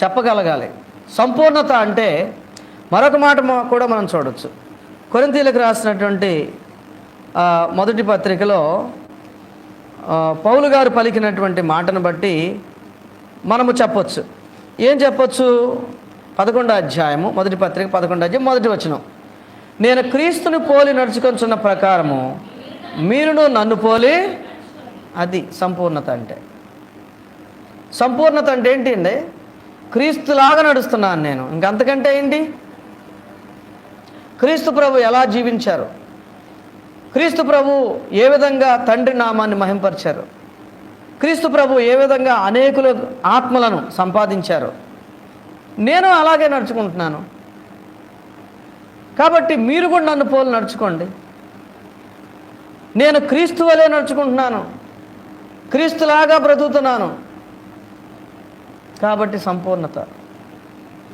చెప్పగలగాలి. సంపూర్ణత అంటే మరొక మాట కూడా మనం చూడవచ్చు. కొరింథీయులకు రాసినటువంటి మొదటి పత్రికలో పౌలు గారు పలికినటువంటి మాటను బట్టి మనము చెప్పొచ్చు. ఏం చెప్పొచ్చు? 11వ అధ్యాయము మొదటి పత్రిక 11వ అధ్యాయం 1వ వచనం, నేను క్రీస్తుని పోలి నడుచుకొంచున్న ప్రకారము మీరును నన్ను పోలి. అది సంపూర్ణత అంటే. సంపూర్ణత అంటే ఏంటి అండి? క్రీస్తులాగా నడుస్తున్నాను నేను, ఇంకంతకంటే ఏంటి? క్రీస్తు ప్రభు ఎలా జీవించారు, క్రీస్తు ప్రభు ఏ విధంగా తండ్రి నామాన్ని మహింపరిచారు, క్రీస్తు ప్రభు ఏ విధంగా అనేకుల ఆత్మలను సంపాదించారు, నేను అలాగే నడుచుకుంటున్నాను. కాబట్టి మీరు కూడా నన్ను పోలి నడుచుకోండి. నేను క్రీస్తు వలె నడుచుకుంటున్నాను, క్రీస్తులాగా బ్రతుకుతున్నాను. కాబట్టి సంపూర్ణత,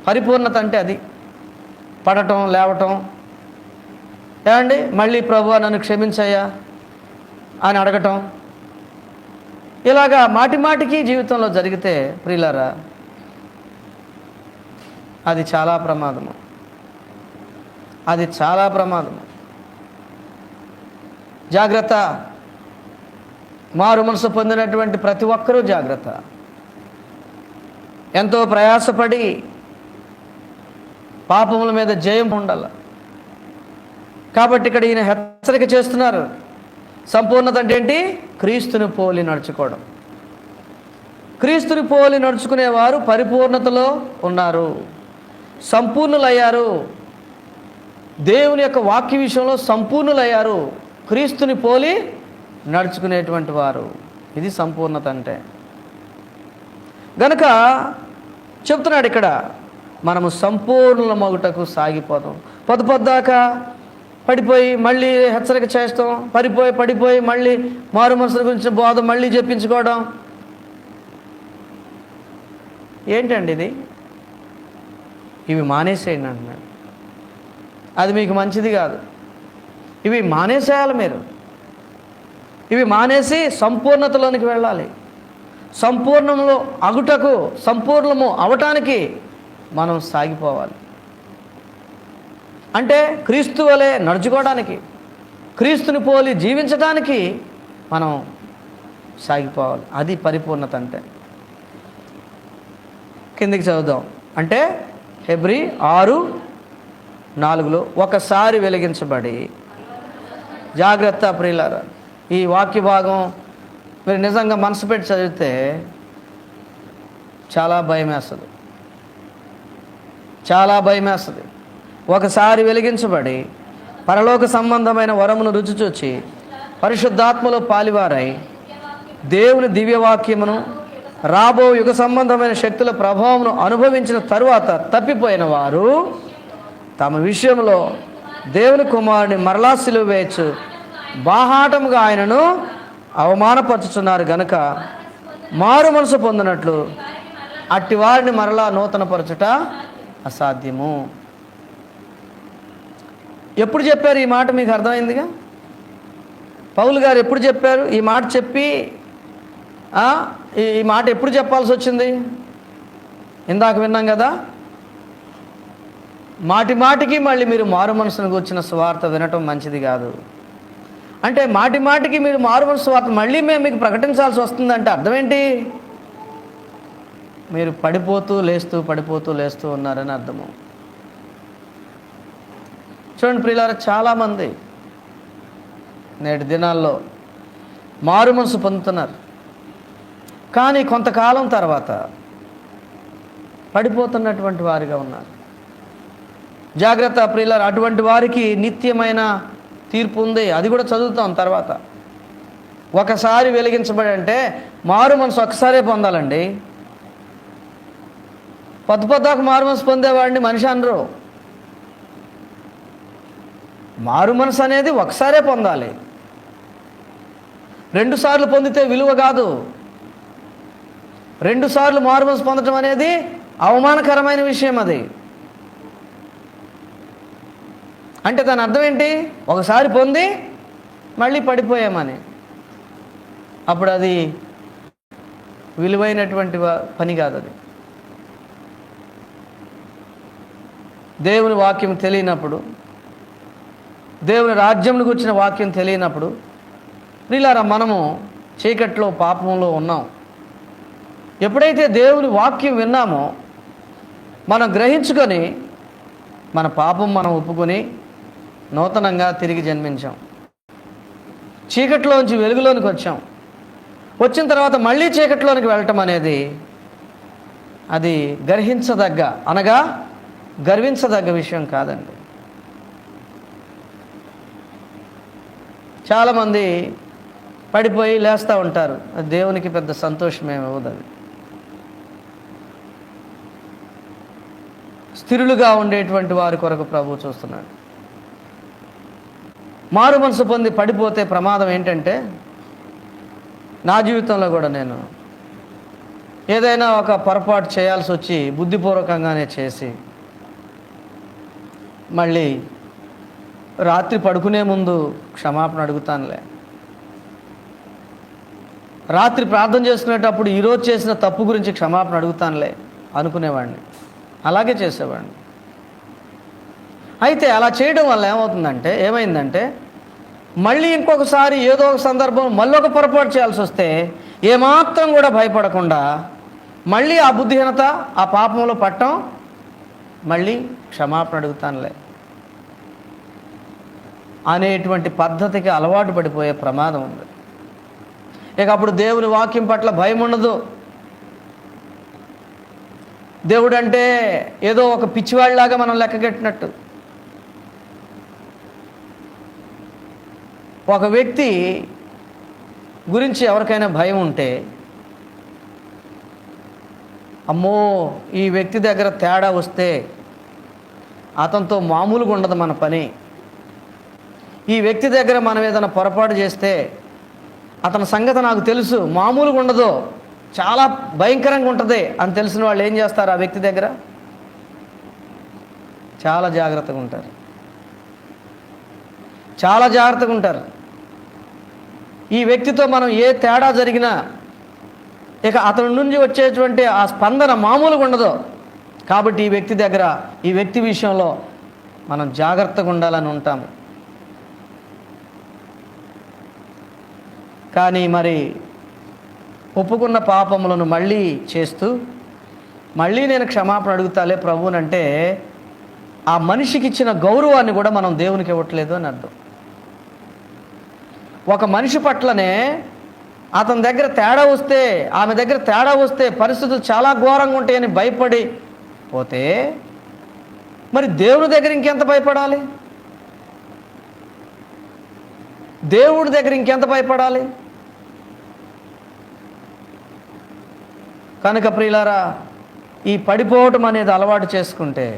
పరిపూర్ణత అంటే అది. పడటం, లేవటం, ఏమండి మళ్ళీ ప్రభువా నన్ను క్షమించయ్యా అని అడగటం, ఇలాగా మాటి మాటికి జీవితంలో జరిగితే ప్రియులారా, అది చాలా ప్రమాదము. అది చాలా ప్రమాదము. జాగ్రత్త. మారు మనసు పొందినటువంటి ప్రతి ఒక్కరూ జాగ్రత్త. ఎంతో ప్రయాసపడి పాపముల మీద జయం ఉండాలి. కాబట్టి ఇక్కడ ఈయన హెచ్చరిక చేస్తున్నారు. సంపూర్ణత అంటే ఏంటి? క్రీస్తుని పోలి నడుచుకోవడం. క్రీస్తుని పోలి నడుచుకునేవారు పరిపూర్ణతలో ఉన్నారు, సంపూర్ణులయ్యారు. దేవుని యొక్క వాక్య విషయంలో సంపూర్ణులయ్యారు, క్రీస్తుని పోలి నడుచుకునేటువంటి వారు. ఇది సంపూర్ణత అంటే. గనుక చెప్తున్నాడు ఇక్కడ, మనము సంపూర్ణమగుటకు సాగిపోతాం. పొద్దుదాకా పడిపోయి మళ్ళీ హెచ్చరిక చేస్తాం, పడిపోయి మళ్ళీ మారు మనసుల గురించి బోధ మళ్ళీ చెప్పించుకోవడం. ఏంటండి ఇది? ఇవి మానేసేయండి అంటున్నాడు. అది మీకు మంచిది కాదు. ఇవి మానేసేయాలి మీరు. ఇవి మానేసి సంపూర్ణతలోనికి వెళ్ళాలి. సంపూర్ణంలో అగుటకు, సంపూర్ణము అవటానికి మనం సాగిపోవాలి. అంటే క్రీస్తు వలె నడుచుకోవడానికి, క్రీస్తుని పోలి జీవించడానికి మనం సాగిపోవాలి. అది పరిపూర్ణత అంటే. కిందికి చదువుదాం. అంటే హెబ్రీ 6:4 ఒకసారి వెలిగించబడి. జాగ్రత్త ప్రియులారా, ఈ వాక్య భాగం మీరు నిజంగా మనసు పెట్టి చదివితే చాలా భయం వేస్తుంది, చాలా భయం వేస్తుంది. ఒకసారి వెలిగించబడి పరలోక సంబంధమైన వరమును రుచి చూచి పరిశుద్ధాత్మలో పాలివారై దేవుని దివ్యవాక్యమును రాబో యుగ సంబంధమైన శక్తుల ప్రభావమును అనుభవించిన తరువాత తప్పిపోయిన వారు తమ విషయంలో దేవుని కుమారుని మరలా సిలువ వేయచ్చు బాహాటముగా ఆయనను అవమానపరుచుతున్నారు గనుక మారు మనసు పొందినట్లు అట్టి వారిని మరలా నూతనపరచుట అసాధ్యము. ఎప్పుడు చెప్పారు ఈ మాట? మీకు అర్థమైందిగా. పౌలు గారు ఎప్పుడు చెప్పారు ఈ మాట? చెప్పి ఈ మాట ఎప్పుడు చెప్పాల్సి వచ్చింది? ఇందాక విన్నాం కదా. మాటి మాటికి మళ్ళీ మీరు మారు మనసును కూర్చున్న సువార్త వినటం మంచిది కాదు. అంటే మాటి మాటికి మీరు మారు మనసు వార్త మళ్ళీ మేము మీకు ప్రకటించాల్సి వస్తుందంటే అర్థం ఏంటి? మీరు పడిపోతూ లేస్తూ ఉన్నారని అర్థము. చూడండి ప్రియులారా, చాలామంది నేటి దినాల్లో మారు మనసు పొందుతున్నారు, కానీ కొంతకాలం తర్వాత పడిపోతున్నటువంటి వారిగా ఉన్నారు. జాగ్రత్త ప్రియులారా, అటువంటి వారికి నిత్యమైన తీర్పు ఉంది. అది కూడా చదువుతాం తర్వాత. ఒకసారి వెలిగించబడి అంటే మారు మనసు ఒక్కసారే పొందాలండి. పొద్దుదాకా మారు మనసు పొందేవాడిని మనిషి అనరు. మారు మనసు అనేది ఒకసారే పొందాలి. 2 సార్లు పొందితే విలువ కాదు. 2 సార్లు మారు మనసు పొందడం అనేది అవమానకరమైన విషయం. అది అంటే దాని అర్థం ఏంటి? ఒకసారి పొంది మళ్ళీ పడిపోయామని. అప్పుడు అది విలువైనటువంటి పని కాదు. అది దేవుని వాక్యం తెలియనప్పుడు, దేవుని రాజ్యంను గురించిన వాక్యం తెలియనప్పుడు ప్రియులారా మనము చీకట్లో పాపంలో ఉన్నాం. ఎప్పుడైతే దేవుని వాక్యం విన్నామో మనం గ్రహించుకొని మన పాపం మనం ఒప్పుకొని నూతనంగా తిరిగి జన్మించాం. చీకట్లోంచి వెలుగులోనికి వచ్చాం. వచ్చిన తర్వాత మళ్ళీ చీకట్లోనికి వెళ్ళటం అనేది అది గర్వించదగ్గ విషయం కాదండి. చాలామంది పడిపోయి లేస్తూ ఉంటారు. అది దేవునికి పెద్ద సంతోషమేమి ఇవ్వదు. అది స్థిరులుగా ఉండేటువంటి వారి కొరకు ప్రభువు చూస్తున్నాడు. మారు మనసు పొంది పడిపోతే ప్రమాదం ఏంటంటే, నా జీవితంలో కూడా నేను ఏదైనా ఒక పొరపాటు చేయాల్సి వచ్చి బుద్ధిపూర్వకంగానే చేసి మళ్ళీ రాత్రి పడుకునే ముందు క్షమాపణ అడుగుతానులే, రాత్రి ప్రార్థన చేసుకునేటప్పుడు ఈరోజు చేసిన తప్పు గురించి క్షమాపణ అడుగుతానులే అనుకునేవాడిని. అలాగే చేసేవాడిని. అయితే అలా చేయడం వల్ల ఏమైందంటే మళ్ళీ ఇంకొకసారి ఏదో ఒక సందర్భం మళ్ళీ ఒక పొరపాటు చేయాల్సి వస్తే ఏమాత్రం కూడా భయపడకుండా మళ్ళీ ఆ బుద్ధిహీనత, ఆ పాపంలో పట్టం, మళ్ళీ క్షమాపణ అడుగుతానులే అనేటువంటి పద్ధతికి అలవాటు పడిపోయే ప్రమాదం ఉంది. ఇక అప్పుడు దేవుని వాక్యం పట్ల భయం ఉండదు. దేవుడు అంటే ఏదో ఒక పిచ్చివాడిలాగా మనం లెక్కగట్టినట్టు. ఒక వ్యక్తి గురించి ఎవరికైనా భయం ఉంటే, అమ్మో ఈ వ్యక్తి దగ్గర తేడా వస్తే అతనితో మామూలుగా ఉండదు మన పని, ఈ వ్యక్తి దగ్గర మనం ఏదైనా పొరపాటు చేస్తే అతని సంగతి నాకు తెలుసు, మామూలుగా ఉండదు, చాలా భయంకరంగా ఉంటుంది అని తెలిసిన వాళ్ళు ఏం చేస్తారు? ఆ వ్యక్తి దగ్గర చాలా జాగ్రత్తగా ఉంటారు. ఈ వ్యక్తితో మనం ఏ తేడా జరిగినా ఇక అతని నుంచి వచ్చేటువంటి ఆ స్పందన మామూలుగా ఉండదు. కాబట్టి ఈ వ్యక్తి విషయంలో మనం జాగ్రత్తగా ఉండాలని ఉంటాము. కానీ మరి ఒప్పుకున్న పాపములను మళ్ళీ చేస్తూ మళ్ళీ నేను క్షమాపణ అడుగుతాలే ప్రభువునంటే ఆ మనిషికి ఇచ్చిన గౌరవాన్ని కూడా మనం దేవునికి ఇవ్వట్లేదు అని అర్థం. ఒక మనిషి పట్లనే అతని దగ్గర తేడా వస్తే, ఆమె దగ్గర తేడా వస్తే పరిస్థితులు చాలా ఘోరంగా ఉంటాయని భయపడి పోతే మరి దేవుడి దగ్గర ఇంకెంత భయపడాలి? కనుక ప్రియులారా, ఈ పడిపోవటం అనేది అలవాటు చేసుకుంటే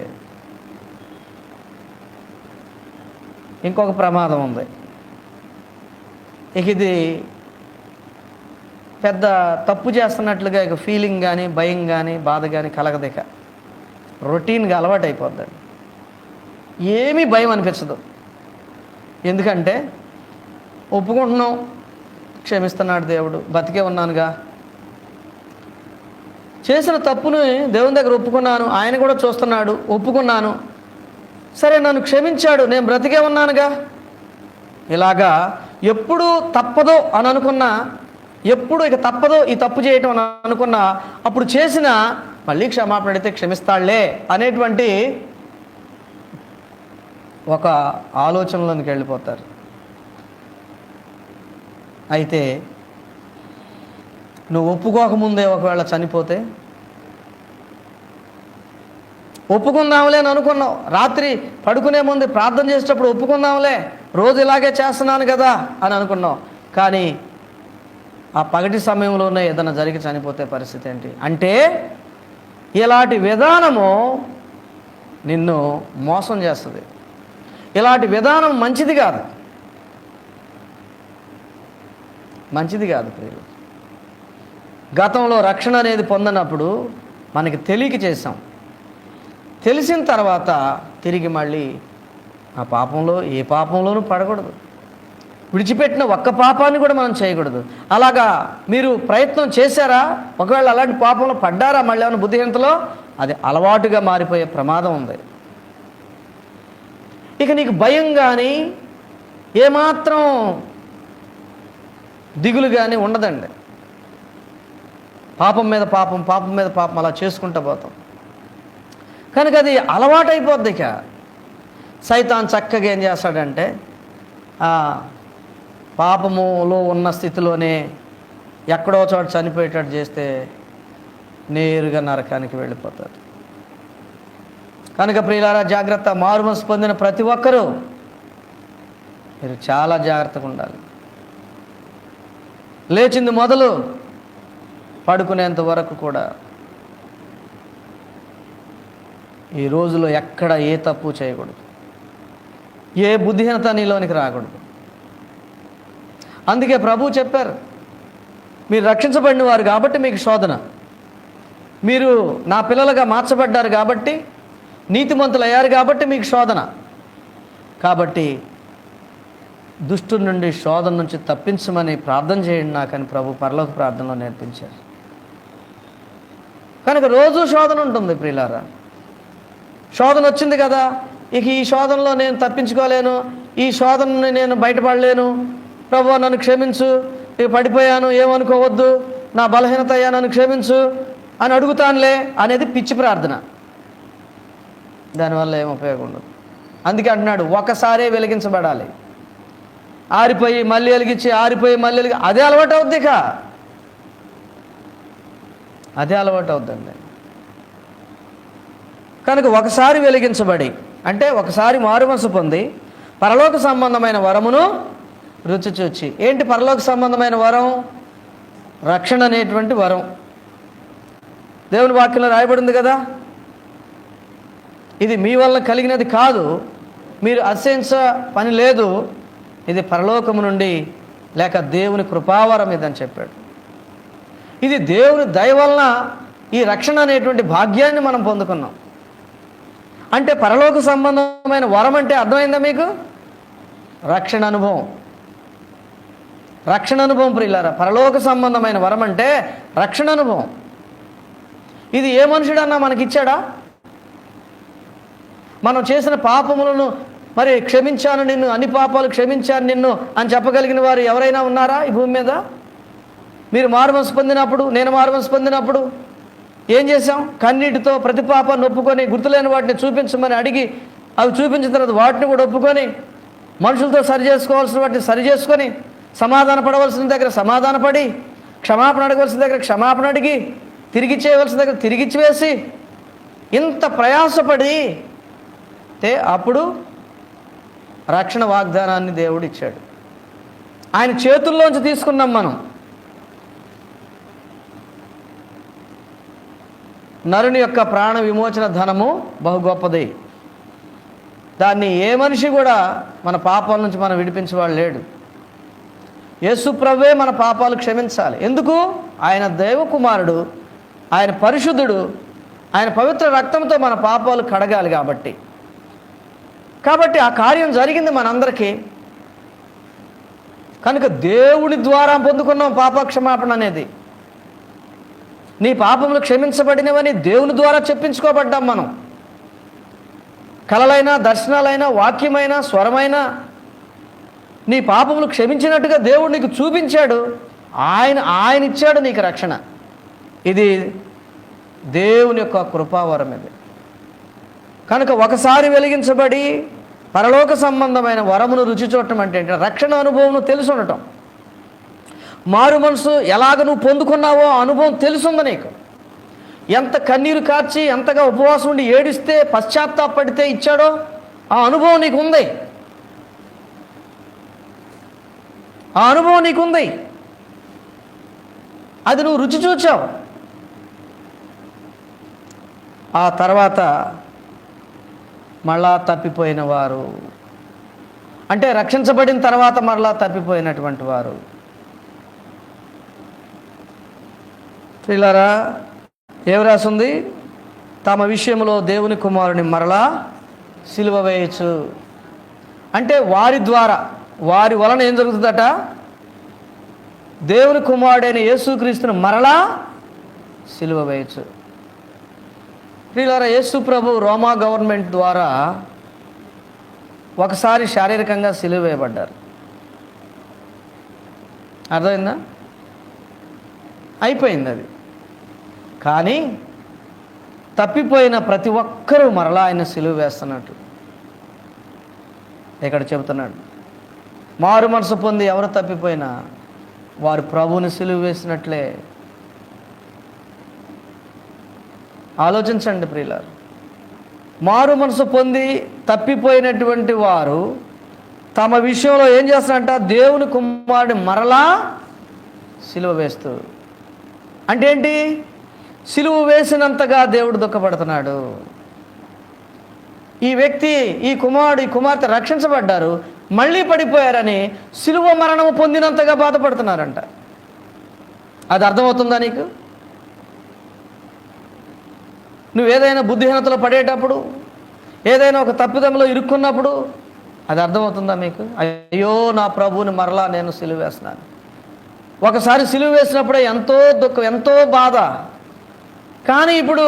ఇంకొక ప్రమాదం ఉంది. ఇక ఇది పెద్ద తప్పు చేస్తున్నట్లుగా ఇక ఫీలింగ్ కానీ, భయం కానీ, బాధ కానీ కలగదు. ఇక రొటీన్గా అలవాటు అయిపోద్దండి. ఏమీ భయం అనిపించదు. ఎందుకంటే ఒప్పుకుంటున్నాం, క్షమిస్తున్నాడు దేవుడు, బతికే ఉన్నానుగా, చేసిన తప్పుని దేవుని దగ్గర ఒప్పుకున్నాను, ఆయన కూడా చూస్తున్నాడు, ఒప్పుకున్నాను, సరే నన్ను క్షమించాడు, నేను బ్రతికే ఉన్నానుగా. ఇలాగా ఎప్పుడు తప్పదో అని అనుకున్నా, ఎప్పుడు ఇక తప్పదో ఈ తప్పు చేయటం అని అనుకున్నా, అప్పుడు చేసిన మళ్ళీ క్షమాపణ అడిగితే క్షమిస్తాడులే అనేటువంటి ఒక ఆలోచనలోనికి వెళ్ళిపోతారు. అయితే నువ్వు ఒప్పుకోకముందే ఒకవేళ చనిపోతే, ఒప్పుకుందాంలే అని అనుకున్నావు, రాత్రి పడుకునే ముందు ప్రార్థన చేసేటప్పుడు ఒప్పుకుందాంలే, రోజు ఇలాగే చేస్తున్నాను కదా అని అనుకున్నావు, కానీ ఆ పగటి సమయంలోనే ఏదైనా జరిగి చనిపోతే పరిస్థితి ఏంటి? అంటే ఇలాంటి విధానము నిన్ను మోసం చేస్తుంది. ఇలాంటి విధానం మంచిది కాదు ప్రియులు. గతంలో రక్షణ అనేది పొందినప్పుడు మనకి తెలియక చేసాం, తెలిసిన తర్వాత తిరిగి మళ్ళీ ఆ పాపంలో ఏ పాపంలోనూ పడకూడదు. విడిచిపెట్టిన ఒక్క పాపాన్ని కూడా మనం చేయకూడదు. అలాగా మీరు ప్రయత్నం చేశారా? ఒకవేళ అలాంటి పాపంలో పడ్డారా? మళ్ళీ ఏమైనా బుద్ధిహీనతలో అది అలవాటుగా మారిపోయే ప్రమాదం ఉంది. ఇక నీకు భయం కానీ ఏమాత్రం దిగులు కానీ ఉండదండి. పాపం మీద పాపం, పాపం మీద పాపం అలా చేసుకుంటూ పోతాం. కనుక అది అలవాటైపోద్ది. ఇక సైతాన్ చక్కగా ఏం చేస్తాడంటే పాపములో ఉన్న స్థితిలోనే ఎక్కడో చోట చనిపోయేటట్టు చేస్తే నేరుగా నరకానికి వెళ్ళిపోతాడు. కనుక ప్రియులారా, జాగ్రత్త. మారుమనసు పొందిన ప్రతి ఒక్కరూ మీరు చాలా జాగ్రత్తగా ఉండాలి. లేచింది మొదలు పడుకునేంత వరకు కూడా ఈ రోజులో ఎక్కడ ఏ తప్పు చేయకూడదు, ఏ బుద్ధిహీనత నీలోనికి రాకూడదు. అందుకే ప్రభువు చెప్పారు, మీరు రక్షించబడిన వారు కాబట్టి మీకు శోధన, మీరు నా పిల్లలుగా మార్చబడ్డారు కాబట్టి, నీతిమంతులు అయ్యారు కాబట్టి మీకు శోధన. కాబట్టి దుష్టుడి నుండి, శోధన నుంచి తప్పించమని ప్రార్థన చేయండి నాకని ప్రభు పరలోక ప్రార్థనలో నేర్పించారు. కనుక రోజు శోధన ఉంటుంది ప్రియులారా. శోధన వచ్చింది కదా, ఇక ఈ శోధనలో నేను తప్పించుకోలేను, ఈ శోధనని నేను బయటపడలేను, ప్రభు నన్ను క్షమించు, ఇక పడిపోయాను ఏమనుకోవద్దు, నా బలహీనత అయ్యా నన్ను క్షమించు అని అడుగుతానులే అనేది పిచ్చి ప్రార్థన. దానివల్ల ఏం ఉపయోగం ఉండదు. అందుకే అంటున్నాడు, ఒకసారే వెలిగించబడాలి. ఆరిపోయి మళ్ళీ వెలిగించి, ఆరిపోయి మళ్ళీ వెలిగి, అదే అలవాటు అవుద్ది. ఇక అదే అలవాటు అవుద్దండి. కనుక ఒకసారి వెలిగించబడి అంటే ఒకసారి మారుమనసు పొంది పరలోక సంబంధమైన వరమును రుచి చూచి. ఏంటి పరలోక సంబంధమైన వరం? రక్షణ అనేటువంటి వరం. దేవుని వాక్యంలో రాయబడింది కదా, ఇది మీ వల్ల కలిగినది కాదు, మీరు అతిశయించ పని లేదు, ఇది పరలోకము నుండి లేక దేవుని కృపావరం ఇదని చెప్పాడు. ఇది దేవుని దయ వలన ఈ రక్షణ అనేటువంటి భాగ్యాన్ని మనం పొందుకున్నాం. అంటే పరలోక సంబంధమైన వరం అంటే అర్థమైందా మీకు? రక్షణ అనుభవం. రక్షణ అనుభవం ప్రియులారా. పరలోక సంబంధమైన వరం అంటే రక్షణ అనుభవం. ఇది ఏ మనుషుడన్నా మనకిచ్చాడా? మనం చేసిన పాపములను మరి క్షమించాను నిన్ను, అన్ని పాపాలు క్షమించాను నిన్ను అని చెప్పగలిగిన వారు ఎవరైనా ఉన్నారా ఈ భూమి మీద? మీరు మారుమనసు పొందినప్పుడు, నేను మారుమనసు పొందినప్పుడు ఏం చేశాం? కన్నీటితో ప్రతి పాపాన్ని ఒప్పుకొని, గుర్తులేని వాటిని చూపించమని అడిగి, అవి చూపించిన తర్వాత వాటిని కూడా ఒప్పుకొని, మనుషులతో సరి చేసుకోవాల్సిన వాటిని సరి చేసుకొని, సమాధాన పడవలసిన దగ్గర సమాధానపడి, క్షమాపణ అడగవలసిన దగ్గర క్షమాపణ అడిగి, తిరిగి చేయవలసిన దగ్గర తిరిగిచ్చి వేసి, ఇంత ప్రయాసపడి అప్పుడు రక్షణ వాగ్దానాన్ని దేవుడు ఇచ్చాడు. ఆయన చేతుల్లోంచి తీసుకున్నాం మనం. నరుని యొక్క ప్రాణ విమోచన ధనము బహు గొప్పది. దాన్ని ఏ మనిషి కూడా మన పాపాల నుంచి మనం విడిపించేవాడు లేడు. యేసు ప్రభువే మన పాపాలు క్షమించాలి. ఎందుకు? ఆయన దైవకుమారుడు, ఆయన పరిశుద్ధుడు, ఆయన పవిత్ర రక్తంతో మన పాపాలు కడగాలి కాబట్టి. ఆ కార్యం జరిగింది మనందరికీ. కనుక దేవుని ద్వారా పొందుకున్నాం పాపక్షమాపణ అనేది. నీ పాపములు క్షమించబడినవని దేవుని ద్వారా చెప్పించుకోబడ్డాం మనం. కలలైనా, దర్శనాలైనా, వాక్యమైనా, స్వరమైనా నీ పాపములు క్షమించినట్టుగా దేవుడు నీకు చూపించాడు. ఆయన ఇచ్చాడు నీకు రక్షణ. ఇది దేవుని యొక్క కృపావరం. ఇది కనుక ఒకసారి వెలిగించబడి పరలోక సంబంధమైన వరమును రుచి చూడటం అంటే రక్షణ అనుభవం తెలిసి ఉండటం. మారు మనసు ఎలాగ నువ్వు పొందుకున్నావో అనుభవం తెలుసుంది నీకు. ఎంత కన్నీరు కార్చి, ఎంతగా ఉపవాసం ఉండి ఏడిస్తే, పశ్చాత్తాపడితే ఇచ్చాడో ఆ అనుభవం నీకుంది. ఆ అనుభవం నీకుంది. అది నువ్వు రుచి చూచావు. ఆ తర్వాత మళ్ళా తప్పిపోయిన వారు అంటే రక్షించబడిన తర్వాత మరలా తప్పిపోయినటువంటి వారు. ప్రియులారా, ఏం రాసింది? తమ విషయంలో దేవుని కుమారుని మరలా సిలువ వేయచ్చు. అంటే వారి ద్వారా, వారి వలన ఏం జరుగుతుందట? దేవుని కుమారుడైన యేసుక్రీస్తుని మరలా సిలువ వేయచ్చు. ప్రియులారా, యేసు ప్రభు రోమా గవర్నమెంట్ ద్వారా ఒకసారి శారీరకంగా సిలువ వేయబడ్డారు. అర్థమైందా? అయిపోయింది అది. కానీ తప్పిపోయిన ప్రతి ఒక్కరూ మరలా ఆయన సిలువ వేస్తున్నట్టు ఇక్కడ చెబుతున్నాడు. మారు మనసు పొంది ఎవరు తప్పిపోయినా వారు ప్రభువుని సిలువ వేసినట్లే. ఆలోచించండి ప్రియులారు. మారు మనసు పొంది తప్పిపోయినటువంటి వారు తమ విషయంలో ఏం చేస్తారంట? దేవుని కుమారుడిని మరలా సిలువ వేస్తూ. అంటే ఏంటి? సిలువ వేసినంతగా దేవుడు దుఃఖపడుతున్నాడు. ఈ వ్యక్తి, ఈ కుమారుడు, ఈ కుమార్తె రక్షించబడ్డారు, మళ్ళీ పడిపోయారని సిలువ మరణము పొందినంతగా బాధపడుతున్నారంట. అది అర్థమవుతుందా నీకు? నువ్వేదైనా బుద్ధిహీనతలో పడేటప్పుడు, ఏదైనా ఒక తప్పిదంలో ఇరుక్కున్నప్పుడు అది అర్థమవుతుందా మీకు? అయ్యో నా ప్రభువుని మరలా నేను సిలువ వేస్తున్నాను. ఒకసారి సిలువ వేసినప్పుడే ఎంతో దుఃఖం, ఎంతో బాధ. కానీ ఇప్పుడు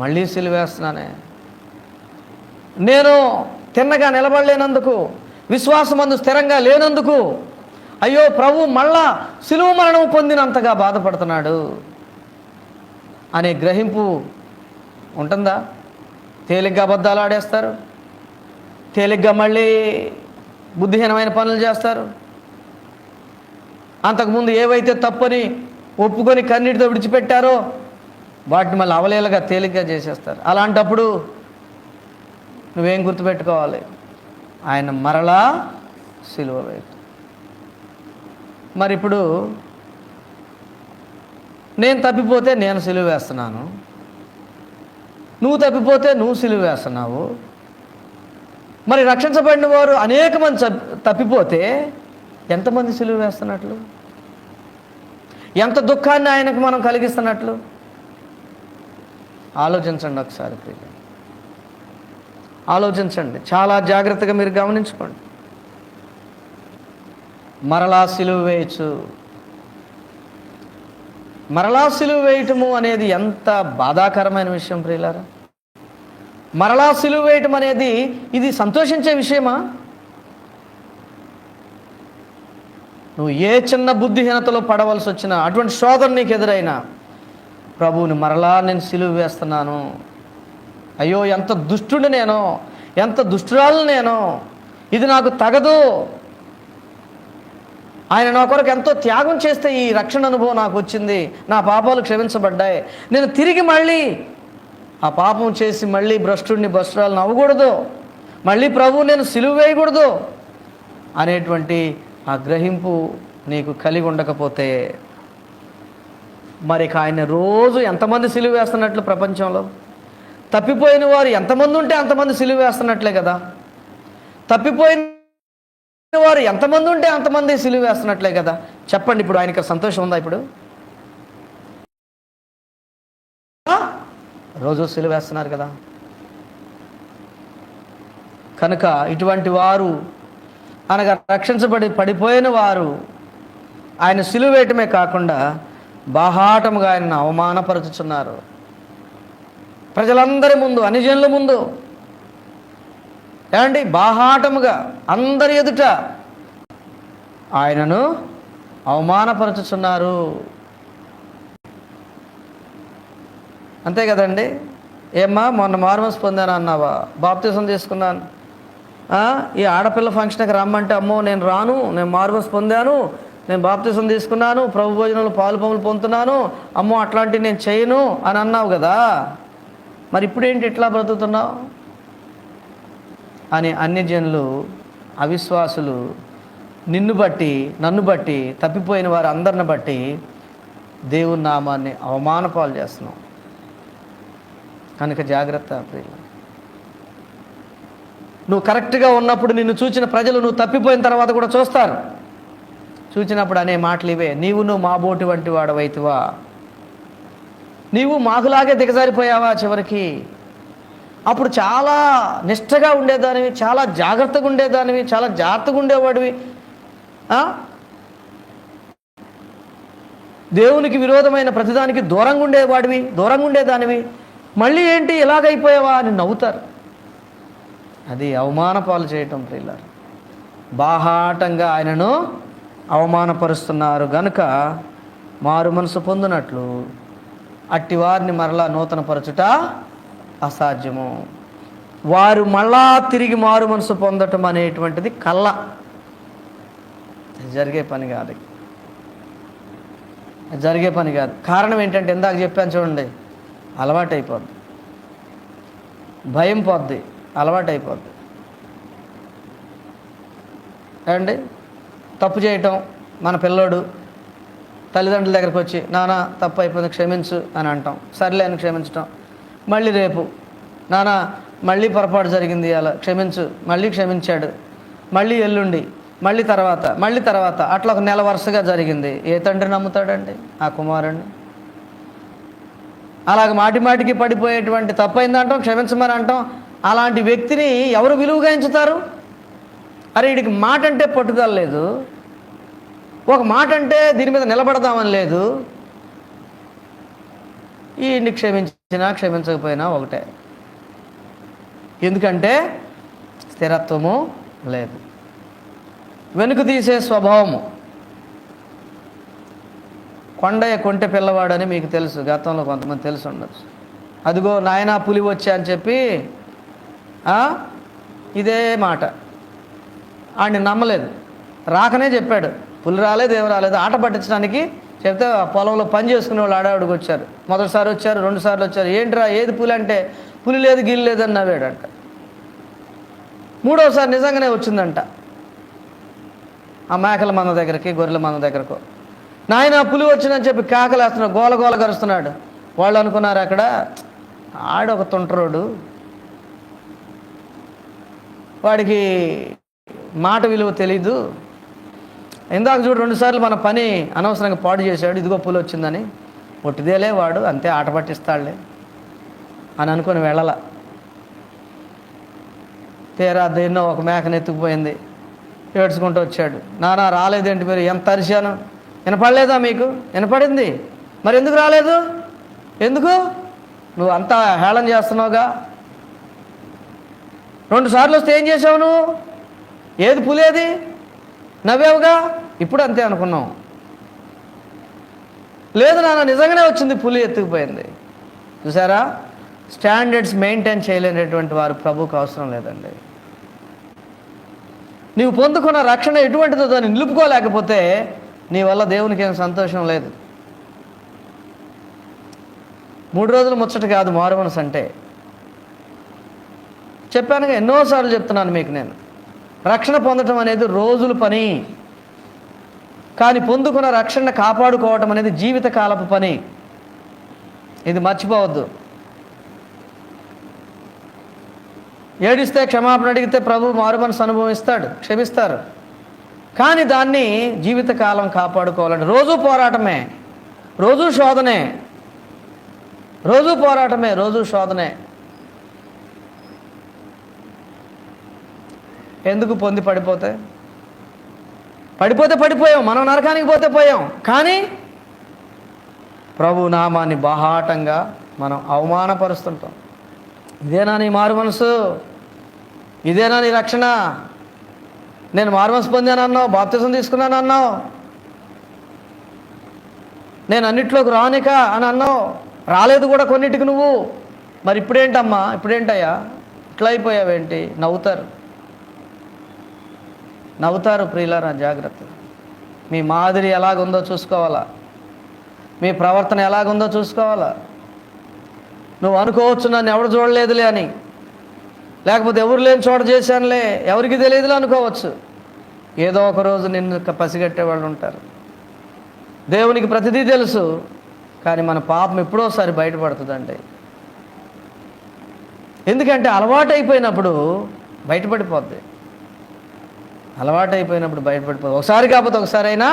మళ్ళీ సిలువ వేస్తున్నానే, నేను తిన్నగా నిలబడలేనందుకు, విశ్వాసమందు స్థిరంగా లేనందుకు అయ్యో ప్రభు మళ్ళా సిలువ మరణం పొందినంతగా బాధపడుతున్నాడు అనే గ్రహింపు ఉంటుందా? తేలిగ్గా అబద్ధాలు ఆడేస్తారు, తేలిగ్గా మళ్ళీ బుద్ధిహీనమైన పనులు చేస్తారు. అంతకుముందు ఏవైతే తప్పని ఒప్పుకొని కన్నీటితో విడిచిపెట్టారో వాటిని మళ్ళీ అవలేలగా తేలిగ్గా చేసేస్తారు. అలాంటప్పుడు నువ్వేం గుర్తుపెట్టుకోవాలి? ఆయన మరలా సిలువ వేయు. మరి ఇప్పుడు నేను తప్పిపోతే నేను సిలువ వేస్తున్నాను, నువ్వు తప్పిపోతే నువ్వు సిలువ వేస్తున్నావు. మరి రక్షించబడిన వారు అనేక మంది తప్పిపోతే ఎంతమంది సిలువ వేస్తున్నట్లు? ఎంత దుఃఖాన్ని ఆయనకు మనం కలిగిస్తున్నట్లు? ఆలోచించండి ఒకసారి ప్రియులు, ఆలోచించండి. చాలా జాగ్రత్తగా మీరు గమనించుకోండి. మరలా సిలువ వేయచ్చు. మరలా సిలువ వేయటము అనేది ఎంత బాధాకరమైన విషయం ప్రియులారా. మరలా సిలువ వేయటం అనేది ఇది సంతోషించే విషయమా? నువ్వు ఏ చిన్న బుద్ధిహీనతలో పడవలసి వచ్చినా, అటువంటి శోధన నీకు ఎదురైనా, ప్రభువుని మరలా నేను సిలువ వేస్తున్నాను, అయ్యో ఎంత దుష్టుడు నేను, ఎంత దుష్టురాలు నేను, ఇది నాకు తగదు, ఆయన నా కొరకు ఎంతో త్యాగం చేస్తే ఈ రక్షణ అనుభవం నాకు వచ్చింది, నా పాపాలు క్షమించబడ్డాయి, నేను తిరిగి మళ్ళీ ఆ పాపం చేసి మళ్ళీ భ్రష్టుడిని భ్రష్టురాలను అవ్వకూడదు, మళ్ళీ ప్రభువు నేను సిలువ వేయకూడదు అనేటువంటి ఆ గ్రహింపు నీకు కలిగి ఉండకపోతే మరి ఆయన రోజు ఎంతమంది సిలువ వేస్తున్నట్లు? ప్రపంచంలో తప్పిపోయిన వారు ఎంతమంది ఉంటే అంతమంది సిలువ వేస్తున్నట్లే కదా. తప్పిపోయిన వారు ఎంతమంది ఉంటే అంతమంది సిలువ వేస్తున్నట్లే కదా. చెప్పండి, ఇప్పుడు ఆయనకి సంతోషం ఉందా? ఇప్పుడు రోజు సిలువ వేస్తున్నారు కదా. కనుక ఇటువంటి వారు అనగా పడిపోయిన వారు ఆయన సిలువ వేయటమే కాకుండా బాహాటముగా ఆయనను అవమానపరుచుచున్నారు. ప్రజలందరి ముందు, అన్యజనుల ముందు ఏమండి, బాహాటముగా అందరి ఎదుట ఆయనను అవమానపరుచుచున్నారు. అంతే కదండి. ఏమ్మా మొన్న మారుమనసు పొందాను అన్నావా? బాప్తిసం తీసుకున్నాను, ఈ ఆడపిల్ల ఫంక్షన్కి రమ్మంటే అమ్మో నేను రాను, నేను మారుమనసు పొందాను, నేను బాప్తిసం తీసుకున్నాను, ప్రభు భోజనంలో పాలు పములు పొందుతున్నాను, అమ్మో అట్లాంటివి నేను చేయను అని అన్నావు కదా. మరి ఇప్పుడేంటి ఇట్లా బ్రతుకుతున్నావు అని అన్యజనులు, అవిశ్వాసులు నిన్ను బట్టి, నన్ను బట్టి, తప్పిపోయిన వారు అందరిని బట్టి దేవుని నామాన్ని అవమానపాలు చేస్తున్నాం. కనుక జాగ్రత్త ప్రియులు. నువ్వు కరెక్ట్గా ఉన్నప్పుడు నిన్ను చూచిన ప్రజలు నువ్వు తప్పిపోయిన తర్వాత కూడా చూస్తారు. చూచినప్పుడు అనే మాటలు ఇవే, నువ్వు మా బోటి వంటి వాడవైతివా, నీవు మాకులాగే దిగజారిపోయావా చివరికి. అప్పుడు చాలా నిష్ఠగా ఉండేదానివి, చాలా జాగ్రత్తగా ఉండేదానివి, చాలా జాగ్రత్తగా ఉండేవాడివి, దేవునికి విరోధమైన ప్రతిదానికి దూరంగా ఉండేదానివి, మళ్ళీ ఏంటి ఇలాగైపోయావా అని నవ్వుతారు. అది అవమాన పాలు చేయటం ప్రియులారా. బాహాటంగా ఆయనను అవమానపరుస్తున్నారు గనుక మారు మనసు పొందినట్లు అట్టి వారిని మరలా నూతనపరచుట అసాధ్యము. వారు మళ్ళా తిరిగి మారు మనసు పొందటం అనేటువంటిది కళ్ళ జరిగే పని కాదు, జరిగే పని కాదు. కారణం ఏంటంటే ఇందాక చెప్పాను చూడండి, అలవాటు అయిపోద్ది, భయం పోద్ది, అలవాటు అయిపోద్ది. ఏమండి, తప్పు చేయటం, మన పిల్లోడు తల్లిదండ్రుల దగ్గరకు వచ్చి నాన్న తప్పు అయిపోయింది క్షమించు అని అంటాం, సర్లే అని క్షమించటం. మళ్ళీ రేపు నాన్న మళ్ళీ పొరపాటు జరిగింది అలా క్షమించు, మళ్ళీ క్షమించాడు, మళ్ళీ ఎల్లుండి, మళ్ళీ తర్వాత అట్లా ఒక నెల వరుసగా జరిగింది. ఏ తండ్రి నమ్ముతాడండి ఆ కుమారుణ్ణి? అలాగ మాటి మాటికి పడిపోయేటువంటి తప్పైంది అంటాం, క్షమించమని అంటాం. అలాంటి వ్యక్తిని ఎవరు విలువగా ఎంచుతారు? అరే వీడికి మాట అంటే పట్టుదల లేదు, ఒక మాట అంటే దీని మీద నిలబడదామని లేదు. ఈయన్ని క్షమించినా క్షమించకపోయినా ఒకటే. ఎందుకంటే స్థిరత్వము లేదు, వెనుక తీసే స్వభావము. కొండయ్య కొంటె పిల్లవాడని మీకు తెలుసు, గతంలో కొంతమంది తెలిసి ఉండొచ్చు. అదిగో నాయనా పులి వచ్చా అని చెప్పి ఇదే మాట ఆడిని నమ్మలేదు, రాకనే చెప్పాడు. పులి రాలేదు, ఏం రాలేదు, ఆట పట్టించడానికి చెప్తే పొలంలో పని చేసుకునే వాళ్ళు ఆడావిడికి వచ్చారు. మొదటిసారి వచ్చారు, 2 సార్లు వచ్చారు. ఏంట్రా ఏది పులి అంటే, పులి లేదు గిల్లి లేదని నవ్వాడంట. 3వసారి నిజంగానే వచ్చిందంట ఆ మేకల మంద దగ్గరికి, గొర్రెల మంద దగ్గరకు. నాయన పులి వచ్చిందని చెప్పి కేకలేస్తున్నాడు, గోల గోల కరుస్తున్నాడు. వాళ్ళు అనుకున్నారు అక్కడ ఆడొక తుంటరోడు, వాడికి మాట విలువ తెలీదు, ఇందాక చూడు 2 సార్లు మన పని అనవసరంగా పాడు చేశాడు, ఇదిగో పులి వచ్చిందని. ఒట్టిదేలే వాడు, అంతే ఆట పట్టిస్తాడులే అని అనుకుని వెళ్ళాల. తీరా దేన్నో ఒక మేకను ఎత్తుకుపోయింది, ఏడ్చుకుంటూ వచ్చాడు. నానా రాలేదేంటి మీరు? ఎంత అరిశాను, వినపడలేదా మీకు? వినపడింది, మరి ఎందుకు రాలేదు? ఎందుకు? నువ్వు అంతా హేళన చేస్తున్నావుగా. 2 సార్లు వస్తే ఏం చేసావు నువ్వు? ఏది పులేది? నవ్వావుగా. ఇప్పుడు అంతే అనుకున్నాం. లేదు నాన్న నిజంగానే వచ్చింది, పులి ఎత్తుకుపోయింది. చూసారా, స్టాండర్డ్స్ మెయింటైన్ చేయలేనటువంటి వారు ప్రభువుకు అవసరం లేదండి. నీవు పొందుకున్న రక్షణ ఎటువంటిదో దాన్ని నిలుపుకోలేకపోతే నీ వల్ల దేవునికి ఏం సంతోషం లేదు. 3 రోజులు ముచ్చట కాదు మారు మనసు అంటే. చెప్పానుగా, ఎన్నోసార్లు చెప్తున్నాను మీకు నేను, రక్షణ పొందటం అనేది రోజుల పని, కానీ పొందుకున్న రక్షణ కాపాడుకోవటం అనేది జీవితకాలపు పని. ఇది మర్చిపోవద్దు. ఏడిస్తే క్షమాపణ అడిగితే ప్రభు మారు మనసు అనుభవిస్తాడు, క్షమిస్తారు. కానీ దాన్ని జీవితకాలం కాపాడుకోవాలంటే రోజు పోరాటమే, రోజు శోధనే, రోజు పోరాటమే, రోజు శోధనే. ఎందుకు పొంది పడిపోతే పడిపోయాం, మనం నరకానికి పోతే పోయాం. కానీ ప్రభు నామాన్ని బాహాటంగా మనం అవమానపరుస్తుంటాం. ఇదేనా నీ మారు మనసు? ఇదేనా నీ రక్షణ? నేను మారు మనసు పొందానన్నావు, బాప్తిజం తీసుకున్నానన్నావు, నేను అన్నిట్లోకి రానిక అని అన్నావు, రాలేదు కూడా కొన్నిటికి నువ్వు. మరి ఇప్పుడేంటమ్మా, ఇప్పుడేంటయ్యా ఇట్లా అయిపోయావేంటి? నవ్వుతారు ప్రియులారా. జాగ్రత్త. మీ మాదిరి ఎలాగుందో చూసుకోవాలా, మీ ప్రవర్తన ఎలాగుందో చూసుకోవాలా. నువ్వు అనుకోవచ్చు నన్ను ఎవడు చూడలేదులే అని, లేకపోతే ఎవరు లేని చోట చేశానులే, ఎవరికి తెలియదులే అనుకోవచ్చు. ఏదో ఒక రోజు నిన్ను పసిగట్టే వాళ్ళు ఉంటారు. దేవునికి ప్రతిదీ తెలుసు, కానీ మన పాపం ఎప్పుడోసారి బయటపడుతుందండి. ఎందుకంటే అలవాటు అయిపోయినప్పుడు బయటపడిపోద్ది. ఒకసారి కాకపోతే ఒకసారి అయినా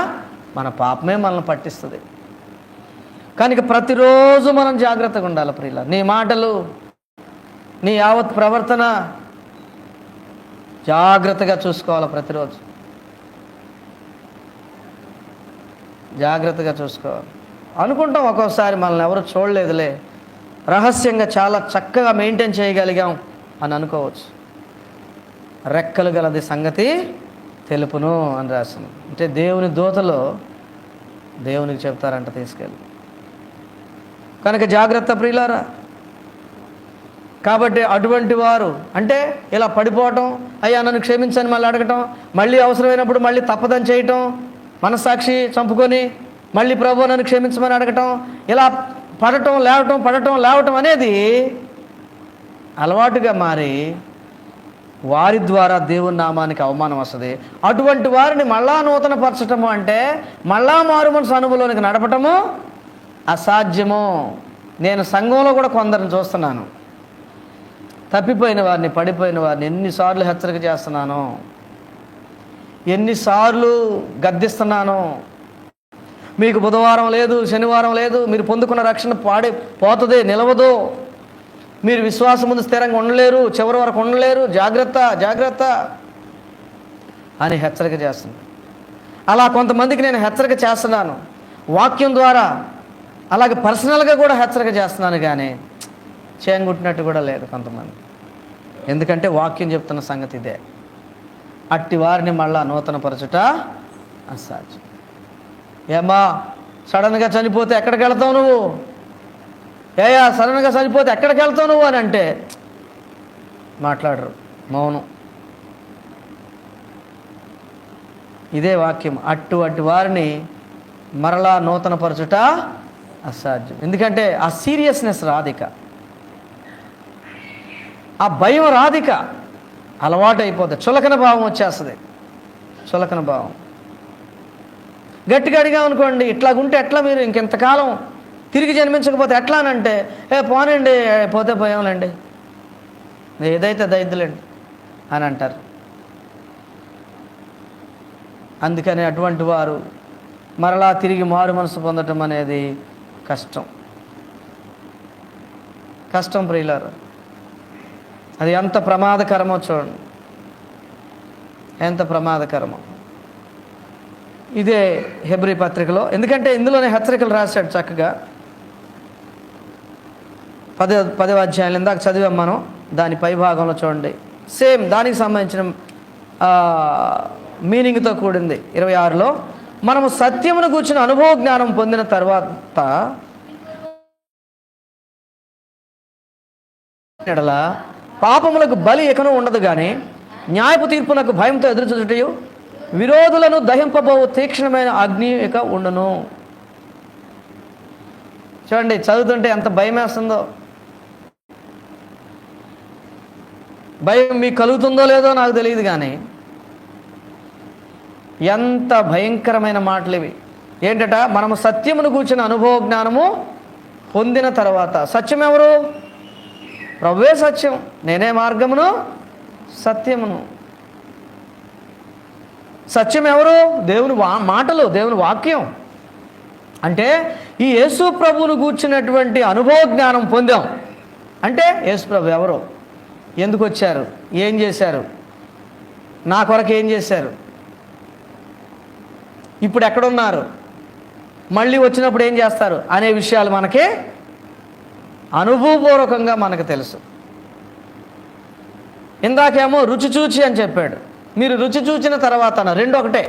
మన పాపమే మనల్ని పట్టిస్తుంది. కనుక ప్రతిరోజు మనం జాగ్రత్తగా ఉండాలి ప్రియుల. నీ మాటలు, నీ యావత్ ప్రవర్తన జాగ్రత్తగా చూసుకోవాలి. ప్రతిరోజు జాగ్రత్తగా చూసుకోవాలి. అనుకుంటాం ఒక్కోసారి మనల్ని ఎవరు చూడలేదులే, రహస్యంగా చాలా చక్కగా మెయింటైన్ చేయగలిగాం అని అనుకోవచ్చు. రెక్కలు గలది సంగతి తెలుపును అని రాసింది. అంటే దేవుని దూతలు దేవునికి చెప్తారంట తీసుకెళ్ళి. కనుక జాగ్రత్త ప్రియులారా. కాబట్టి అటువంటి వారు అంటే ఇలా పడిపోవటం, అయ్యా నన్ను క్షమించని మళ్ళీ అడగటం, మళ్ళీ అవసరమైనప్పుడు మళ్ళీ తప్పదని చేయటం, మనస్సాక్షి చంపుకొని మళ్ళీ ప్రభు నన్ను క్షమించమని అడగటం, ఇలా పడటం లేవటం అనేది అలవాటుగా మారి వారి ద్వారా దేవుని నామానికి అవమానం వస్తుంది. అటువంటి వారిని మళ్ళా నూతనపరచటము అంటే మళ్ళా మారు మనసు అనుభవంలోనికి నడపటము అసాధ్యము. నేను సంఘంలో కూడా కొందరిని చూస్తున్నాను, తప్పిపోయిన వారిని, పడిపోయిన వారిని ఎన్నిసార్లు హెచ్చరిక చేస్తున్నాను, ఎన్నిసార్లు గద్దిస్తున్నాను. మీకు బుధవారం లేదు, శనివారం లేదు, మీరు పొందుకున్న రక్షణ పోతుంది, నిలవదు, మీరు విశ్వాసం ముందు స్థిరంగా ఉండలేరు, చివరి వరకు ఉండలేరు, జాగ్రత్త అని హెచ్చరిక చేస్తున్నాను. అలా కొంతమందికి నేను హెచ్చరిక చేస్తున్నాను, వాక్యం ద్వారా, అలాగే పర్సనల్గా కూడా హెచ్చరిక చేస్తున్నాను. కానీ చేంగుట్టినట్టు కూడా లేదు కొంతమంది. ఎందుకంటే వాక్యం చెప్తున్న సంగతి ఇదే. అట్టి వారిని మళ్ళా నూతనపరచుట అసాధ్యం. ఏమా సడన్గా చనిపోతే ఎక్కడికి వెళ్తావు నువ్వు, ఏయా సడన్గా చనిపోతే ఎక్కడికి వెళ్తావు నువ్వు అని అంటే మాట్లాడరు, మౌనం. ఇదే వాక్యం. అట్టి వారిని మరలా నూతనపరచుట అసాధ్యం. ఎందుకంటే ఆ సీరియస్నెస్ రాదిక, ఆ భయం రాదిక, అలవాటు అయిపోతుంది, చులకన భావం వచ్చేస్తుంది. చులకన భావం గట్టిగా అడిగామనుకోండి, ఇట్లాగుంటే ఎట్లా, మీరు ఇంకెంతకాలం తిరిగి జన్మించకపోతే ఎట్లా అని అంటే, పోనండి, పోతే పోయాంలేండి, ఏదైతే దైద్యులేండి అని అంటారు. అందుకని అటువంటి వారు మరలా తిరిగి మారు మనసు పొందటం అనేది కష్టం ప్రియులారా. అది ఎంత ప్రమాదకరమో చూడండి, ఎంత ప్రమాదకరమో. ఇదే హెబ్రీ పత్రికలో, ఎందుకంటే ఇందులోనే హెచ్చరికలు రాశాడు చక్కగా. 10వ అధ్యాయం ఇందాక చదివాం మనం, దాని పై భాగంలో చూడండి, సేమ్ దానికి సంబంధించిన మీనింగ్తో కూడింది. 26లో, మనము సత్యమును గూర్చిన అనుభవ జ్ఞానం పొందిన తర్వాత పాపములకు బలి ఎకనూ ఉండదు, కానీ న్యాయపు తీర్పునకు భయంతో ఎదురుచూచుటయు విరోధులను దహింపబోవు తీక్షణమైన అగ్ని ఇక ఉండును. చూడండి, చదువుతుంటే ఎంత భయం వేస్తుందో. భయం మీకు కలుగుతుందో లేదో నాకు తెలియదు, కానీ ఎంత భయంకరమైన మాటలు ఇవి. ఏంటట, మనము సత్యమును గూర్చిన అనుభవ జ్ఞానము పొందిన తర్వాత. సత్యం ఎవరు? ప్రభువే సత్యం, నేనే మార్గమును సత్యమును. సత్యం ఎవరు? దేవుని మాటలు, దేవుని వాక్యం. అంటే ఈ యేసు ప్రభువును గూర్చినటువంటి అనుభవ జ్ఞానం పొందాం అంటే యేసు ప్రభు ఎవరు, ఎందుకు వచ్చారు, ఏం చేశారు, నా కొరకు ఏం చేశారు, ఇప్పుడు ఎక్కడున్నారు, మళ్ళీ వచ్చినప్పుడు ఏం చేస్తారు అనే విషయాలు మనకి అనుభవపూర్వకంగా మనకు తెలుసు. ఇందాకేమో రుచి చూచి అని చెప్పాడు, మీరు రుచి చూచిన తర్వాత రెండు ఒకటే.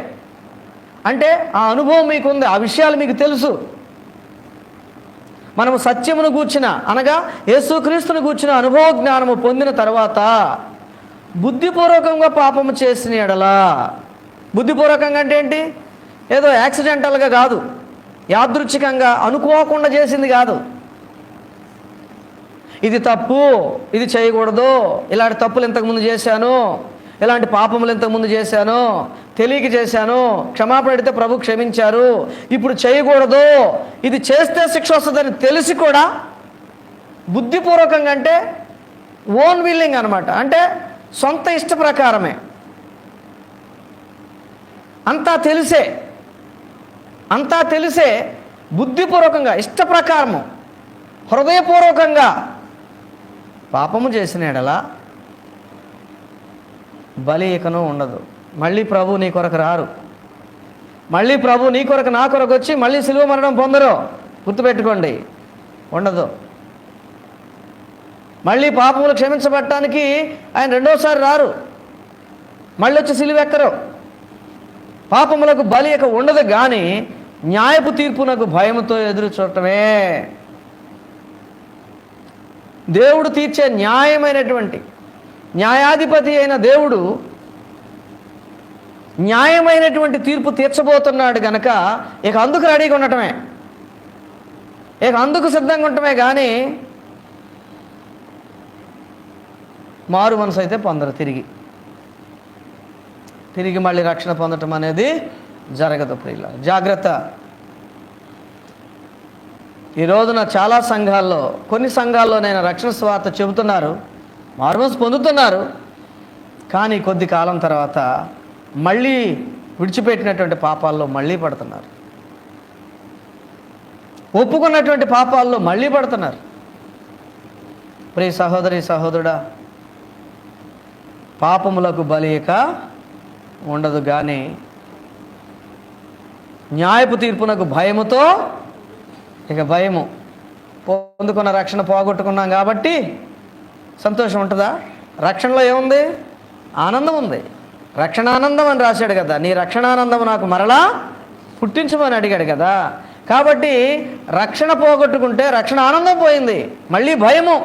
అంటే ఆ అనుభవం మీకుంది, ఆ విషయాలు మీకు తెలుసు. మనము సత్యమును గూర్చిన అనగా యేసుక్రీస్తును గూర్చిన అనుభవ జ్ఞానము పొందిన తర్వాత బుద్ధిపూర్వకంగా పాపము చేసిన ఎడలా, బుద్ధిపూర్వకంగా అంటే ఏంటి, ఏదో యాక్సిడెంటల్గా కాదు, యాదృచ్ఛికంగా అనుకోకుండా చేసింది కాదు. ఇది తప్పు, ఇది చేయకూడదు, ఇలాంటి తప్పులు ఇంతకుముందు చేశాను, ఇలాంటి పాపములు ఇంతకుముందు చేశాను, తెలియక చేశాను, క్షమాపణ అడిగితే ప్రభు క్షమించారు, ఇప్పుడు చేయకూడదు, ఇది చేస్తే శిక్ష వస్తుందని తెలిసి కూడా బుద్ధిపూర్వకంగా అంటే ఓన్ విల్లింగ్ అనమాట, అంటే సొంత ఇష్ట ప్రకారమే, అంతా తెలిసే బుద్ధిపూర్వకంగా ఇష్ట ప్రకారము హృదయపూర్వకంగా పాపము చేసిన ఎడల బలి ఇకను ఉండదు. మళ్ళీ ప్రభు నీ కొరకు రారు, మళ్ళీ ప్రభు నీ కొరకు నా కొరకు వచ్చి మళ్ళీ సిలువ మరణం పొందరు, గుర్తుపెట్టుకోండి, ఉండదు. మళ్ళీ పాపములు క్షమించబడటానికి ఆయన రెండోసారి రారు. మళ్ళీ వచ్చి సిలువెక్కరు. పాపములకు బలి ఇక ఉండదు, కానీ న్యాయపు తీర్పునకు భయముతో ఎదురు చూడటమే. దేవుడు తీర్చే న్యాయమైనటువంటి న్యాయాధిపతి అయిన దేవుడు న్యాయమైనటువంటి తీర్పు తీర్చబోతున్నాడు గనక ఇక అందుకు రెడీగా ఉండటమే, ఇక అందుకు సిద్ధంగా ఉండటమే. కానీ మారు మనసు అయితే పొందరు. తిరిగి మళ్ళీ రక్షణ పొందటం అనేది జరగదు ప్రియుల. జాగ్రత్త. ఈ రోజున చాలా సంఘాల్లో, కొన్ని సంఘాల్లో నేను రక్షణ స్వార్త చెబుతున్నారు, మారుమనసు పొందుతున్నారు, కానీ కొద్ది కాలం తర్వాత మళ్ళీ విడిచిపెట్టినటువంటి పాపాల్లో మళ్ళీ పడుతున్నారు, ఒప్పుకున్నటువంటి పాపాల్లో మళ్ళీ పడుతున్నారు. ప్రియ సహోదరి సహోదరుడా, పాపములకు బలి ఇక ఉండదు, కానీ న్యాయపు తీర్పునకు భయముతో, ఇక భయము. పొందుకున్న రక్షణ పోగొట్టుకున్నాం కాబట్టి సంతోషం ఉంటుందా? రక్షణలో ఏముంది? ఆనందం ఉంది. రక్షణానందం అని రాశాడు కదా, నీ రక్షణానందం నాకు మరలా పుట్టించమని అడిగాడు కదా. కాబట్టి రక్షణ పోగొట్టుకుంటే రక్షణ ఆనందం పోయింది, మళ్ళీ భయము,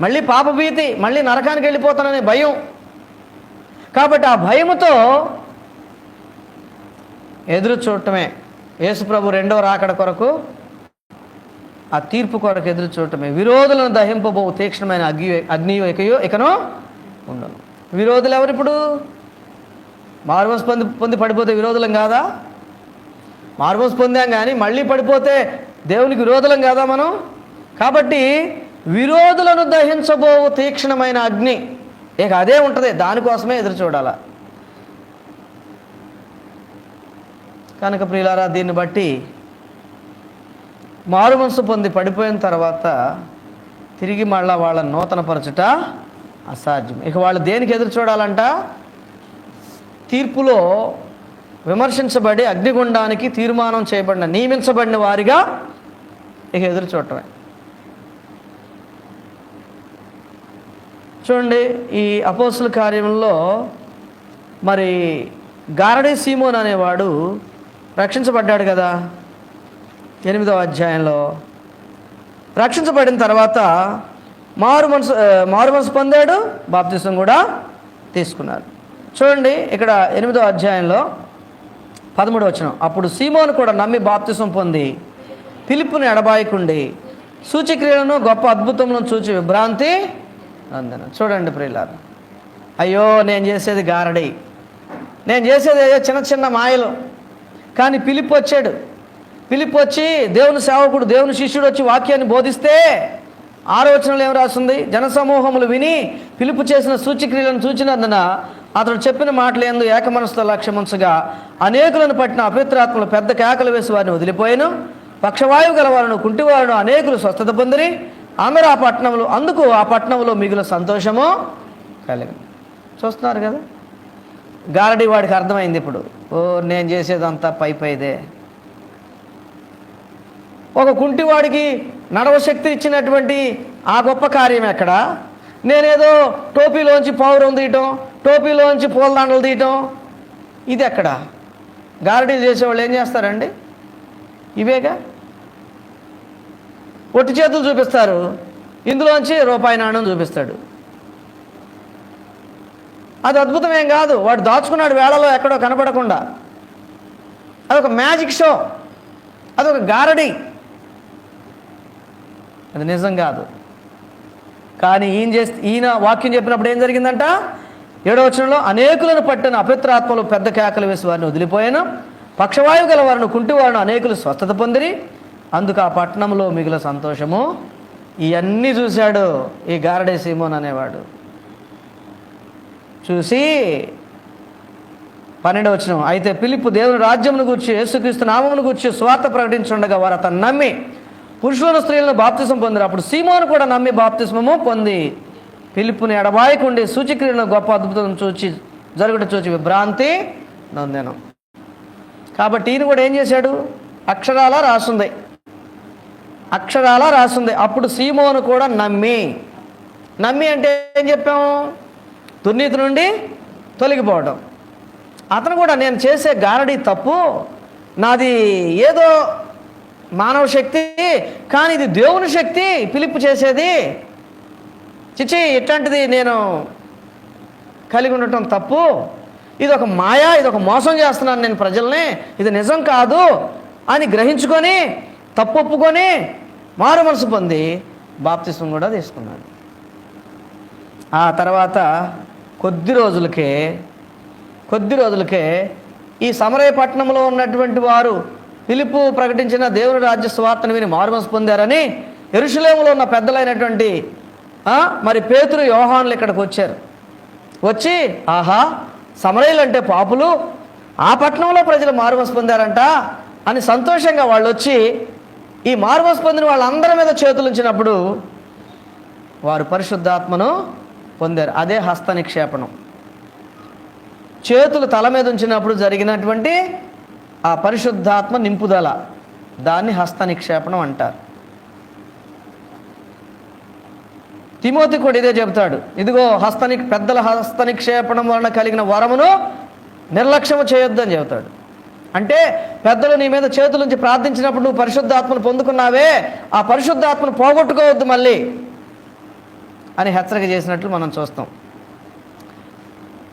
మళ్ళీ పాపభీతి, మళ్ళీ నరకానికి వెళ్ళిపోతాననే భయం. కాబట్టి ఆ భయముతో ఎదురు చూడటమే. యేసుప్రభు రెండవ రాకడ కొరకు, ఆ తీర్పు కొరకు ఎదురు చూడటమే. విరోధులను దహింపబో తీక్ష్ణమైన అగ్ని ఇకను ఉండను. విరోధులు ఎవరిప్పుడు? మారుమనసు పొంది పడిపోతే విరోధులం కాదా? మారుమనసు పొందాం కానీ మళ్ళీ పడిపోతే దేవునికి విరోధులం కాదా మనం? కాబట్టి విరోధులను దహించబో తీక్ష్ణమైన అగ్ని, ఇక అదే ఉంటుంది, దానికోసమే ఎదురు చూడాల. కనుక ప్రియులారా, దీన్ని బట్టి మారు మనసు పొంది పడిపోయిన తర్వాత తిరిగి మళ్ళా వాళ్ళని నూతనపరచుట అసాధ్యం. ఇక వాళ్ళు దేనికి ఎదురు చూడాలంట? తీర్పులో విమర్శించబడి అగ్నిగుండానికి తీర్మానం చేయబడిన, నియమించబడిన వారిగా ఇక ఎదురు చూడటమే. చూడండి, ఈ అపోస్తుల కార్యంలో మరి గారడీ సీమోన్ అనేవాడు రక్షించబడ్డాడు కదా. 8వ అధ్యాయంలో రక్షించబడిన తర్వాత మారు మనసు పొందాడు, బాప్తిసం కూడా తీసుకున్నాడు. చూడండి, ఇక్కడ 8వ అధ్యాయంలో 13వ వచనం. అప్పుడు సీమోను కూడా నమ్మి బాప్తిసం పొంది ఫిలిప్పుని ఎడబాయకుండి సూచక్రియలను గొప్ప అద్భుతములను చూచి విభ్రాంతి అందన. చూడండి ప్రియులారా, అయ్యో నేను చేసేది గారడి, నేను చేసేది ఏదో చిన్న చిన్న మాయలు. కానీ ఫిలిప్పు వచ్చాడు. ఫిలిప్పు వచ్చి దేవుని సేవకుడు, దేవుని శిష్యుడు వచ్చి వాక్యాన్ని బోధిస్తే 6వ వచనంలో ఏం రాస్తుంది? జనసమూహములు విని ఫిలిప్పు చేసిన సూచక్రియలను చూచినందున అతడు చెప్పిన మాటలు యందు ఏకమనసుతో లక్ష్యముంచగా అనేకులను పట్టిన అపవిత్రాత్మలు పెద్ద కేకలు వేసి వారిని వదిలిపోయాను. పక్షవాయువు గలవారును కుంటివారును అనేకులు స్వస్థత పొందిరి. అందరూ అందుకు ఆ పట్టణంలో మిగుల సంతోషము కలిగింది. చూస్తున్నారు కదా, గారడి వాడికి అర్థమైంది ఇప్పుడు. ఓ నేను చేసేదంతా పైదే. ఒక కుంటివాడికి నడవశక్తి ఇచ్చినటువంటి ఆ గొప్ప కార్యం ఎక్కడ? నేనేదో టోపీలోంచి పౌరం తీయటం, టోపీలోంచి పూలదండలు తీయటం, ఇది ఎక్కడ? గారడీలు చేసేవాళ్ళు ఏం చేస్తారండి? ఇవేగా. ఒట్టి చేతులు చూపిస్తారు, ఇందులోంచి రూపాయి నాణ్యం చూపిస్తాడు. అది అద్భుతమేం కాదు, వాడు దాచుకున్నాడు వేళలో ఎక్కడో కనపడకుండా. అదొక మ్యాజిక్ షో, అదొక గారడి, అది నిజం కాదు. కానీ ఈయన వాక్యం చెప్పినప్పుడు ఏం జరిగిందంట? 7వ వచనంలో అనేకులను పట్టిన అపవిత్రాత్మలు పెద్ద కేకలు వేసి వారిని వదిలిపోయాను. పక్షవాయువు గల వారిని కుంటివారిని అనేకులు స్వస్థత పొందిరి. అందుకు ఆ పట్టణంలో మిగిలిన సంతోషము. ఇవన్నీ చూశాడు ఈ గారడీ సీమోన్ అనేవాడు. చూసి 12వ వచనం, అయితే ఫిలిప్పు దేవుని రాజ్యమును గూర్చి యేసుక్రీస్తు నామమును గూర్చి స్వార్థ ప్రకటించుండగా వారు అతను నమ్మి పురుషులను స్త్రీలను బాప్తిసం పొందిరు. అప్పుడు సీమోను కూడా నమ్మి బాప్తిస్మము పొంది ఫిలిప్పుని ఎడబాయకుండి సూచక్రియలను గొప్ప అద్భుతం చూచి విభ్రాంతి నొందెను. కాబట్టి ఈయన కూడా ఏం చేశాడు? అక్షరాల రాసుంది. అప్పుడు సీమోను కూడా నమ్మి అంటే ఏం చెప్పాము? దుర్నీతి నుండి తొలగిపోవడం. అతను కూడా నేను చేసే గారడీ తప్పు, నాది ఏదో మానవ శక్తి, కానీ ఇది దేవుని శక్తి ఫిలిప్పు చేసేది, చిచి ఇట్లాంటిది నేను కలిగి ఉండటం తప్పు, ఇది ఒక మాయ, ఇది ఒక మోసం చేస్తున్నాను నేను ప్రజల్ని, ఇది నిజం కాదు అని గ్రహించుకొని తప్పు ఒప్పుకొని మారు మనసు పొంది బాప్తిస్మం కూడా తీసుకున్నాడు. ఆ తర్వాత కొద్ది రోజులకే ఈ సమరయ పట్టణంలో ఉన్నటువంటి వారు ఫిలిప్పు ప్రకటించిన దేవుని రాజ్య సువార్తను విని మారు మనసు పొందారని యెరూషలేములో ఉన్న పెద్దలైనటువంటి మరి పేతురు యోహానులు ఇక్కడికి వచ్చారు. వచ్చి ఆహా సమరయులు అంటే పాపులు, ఆ పట్టణంలో ప్రజలు మారు మనసు పొందారంట అని సంతోషంగా వాళ్ళు వచ్చి ఈ మారు మనసు పొందిన వాళ్ళందరి మీద చేతులు ఉంచినప్పుడు వారు పరిశుద్ధాత్మను పొందారు. అదే హస్త నిక్షేపణం. చేతులు తల మీద ఉంచినప్పుడు జరిగినటువంటి ఆ పరిశుద్ధాత్మ నింపుదల, దాన్ని హస్త నిక్షేపణం అంటారు. తిమోతి కూడా ఇదే చెబుతాడు, ఇదిగో పెద్దల హస్త నిక్షేపణం వలన కలిగిన వరమును నిర్లక్ష్యము చేయొద్దని చెబుతాడు. అంటే పెద్దలు నీ మీద చేతుల నుంచి ప్రార్థించినప్పుడు నువ్వు పరిశుద్ధాత్మను పొందుకున్నావే, ఆ పరిశుద్ధాత్మను పోగొట్టుకోవద్దు మళ్ళీ అని హెచ్చరిక చేసినట్లు మనం చూస్తాం.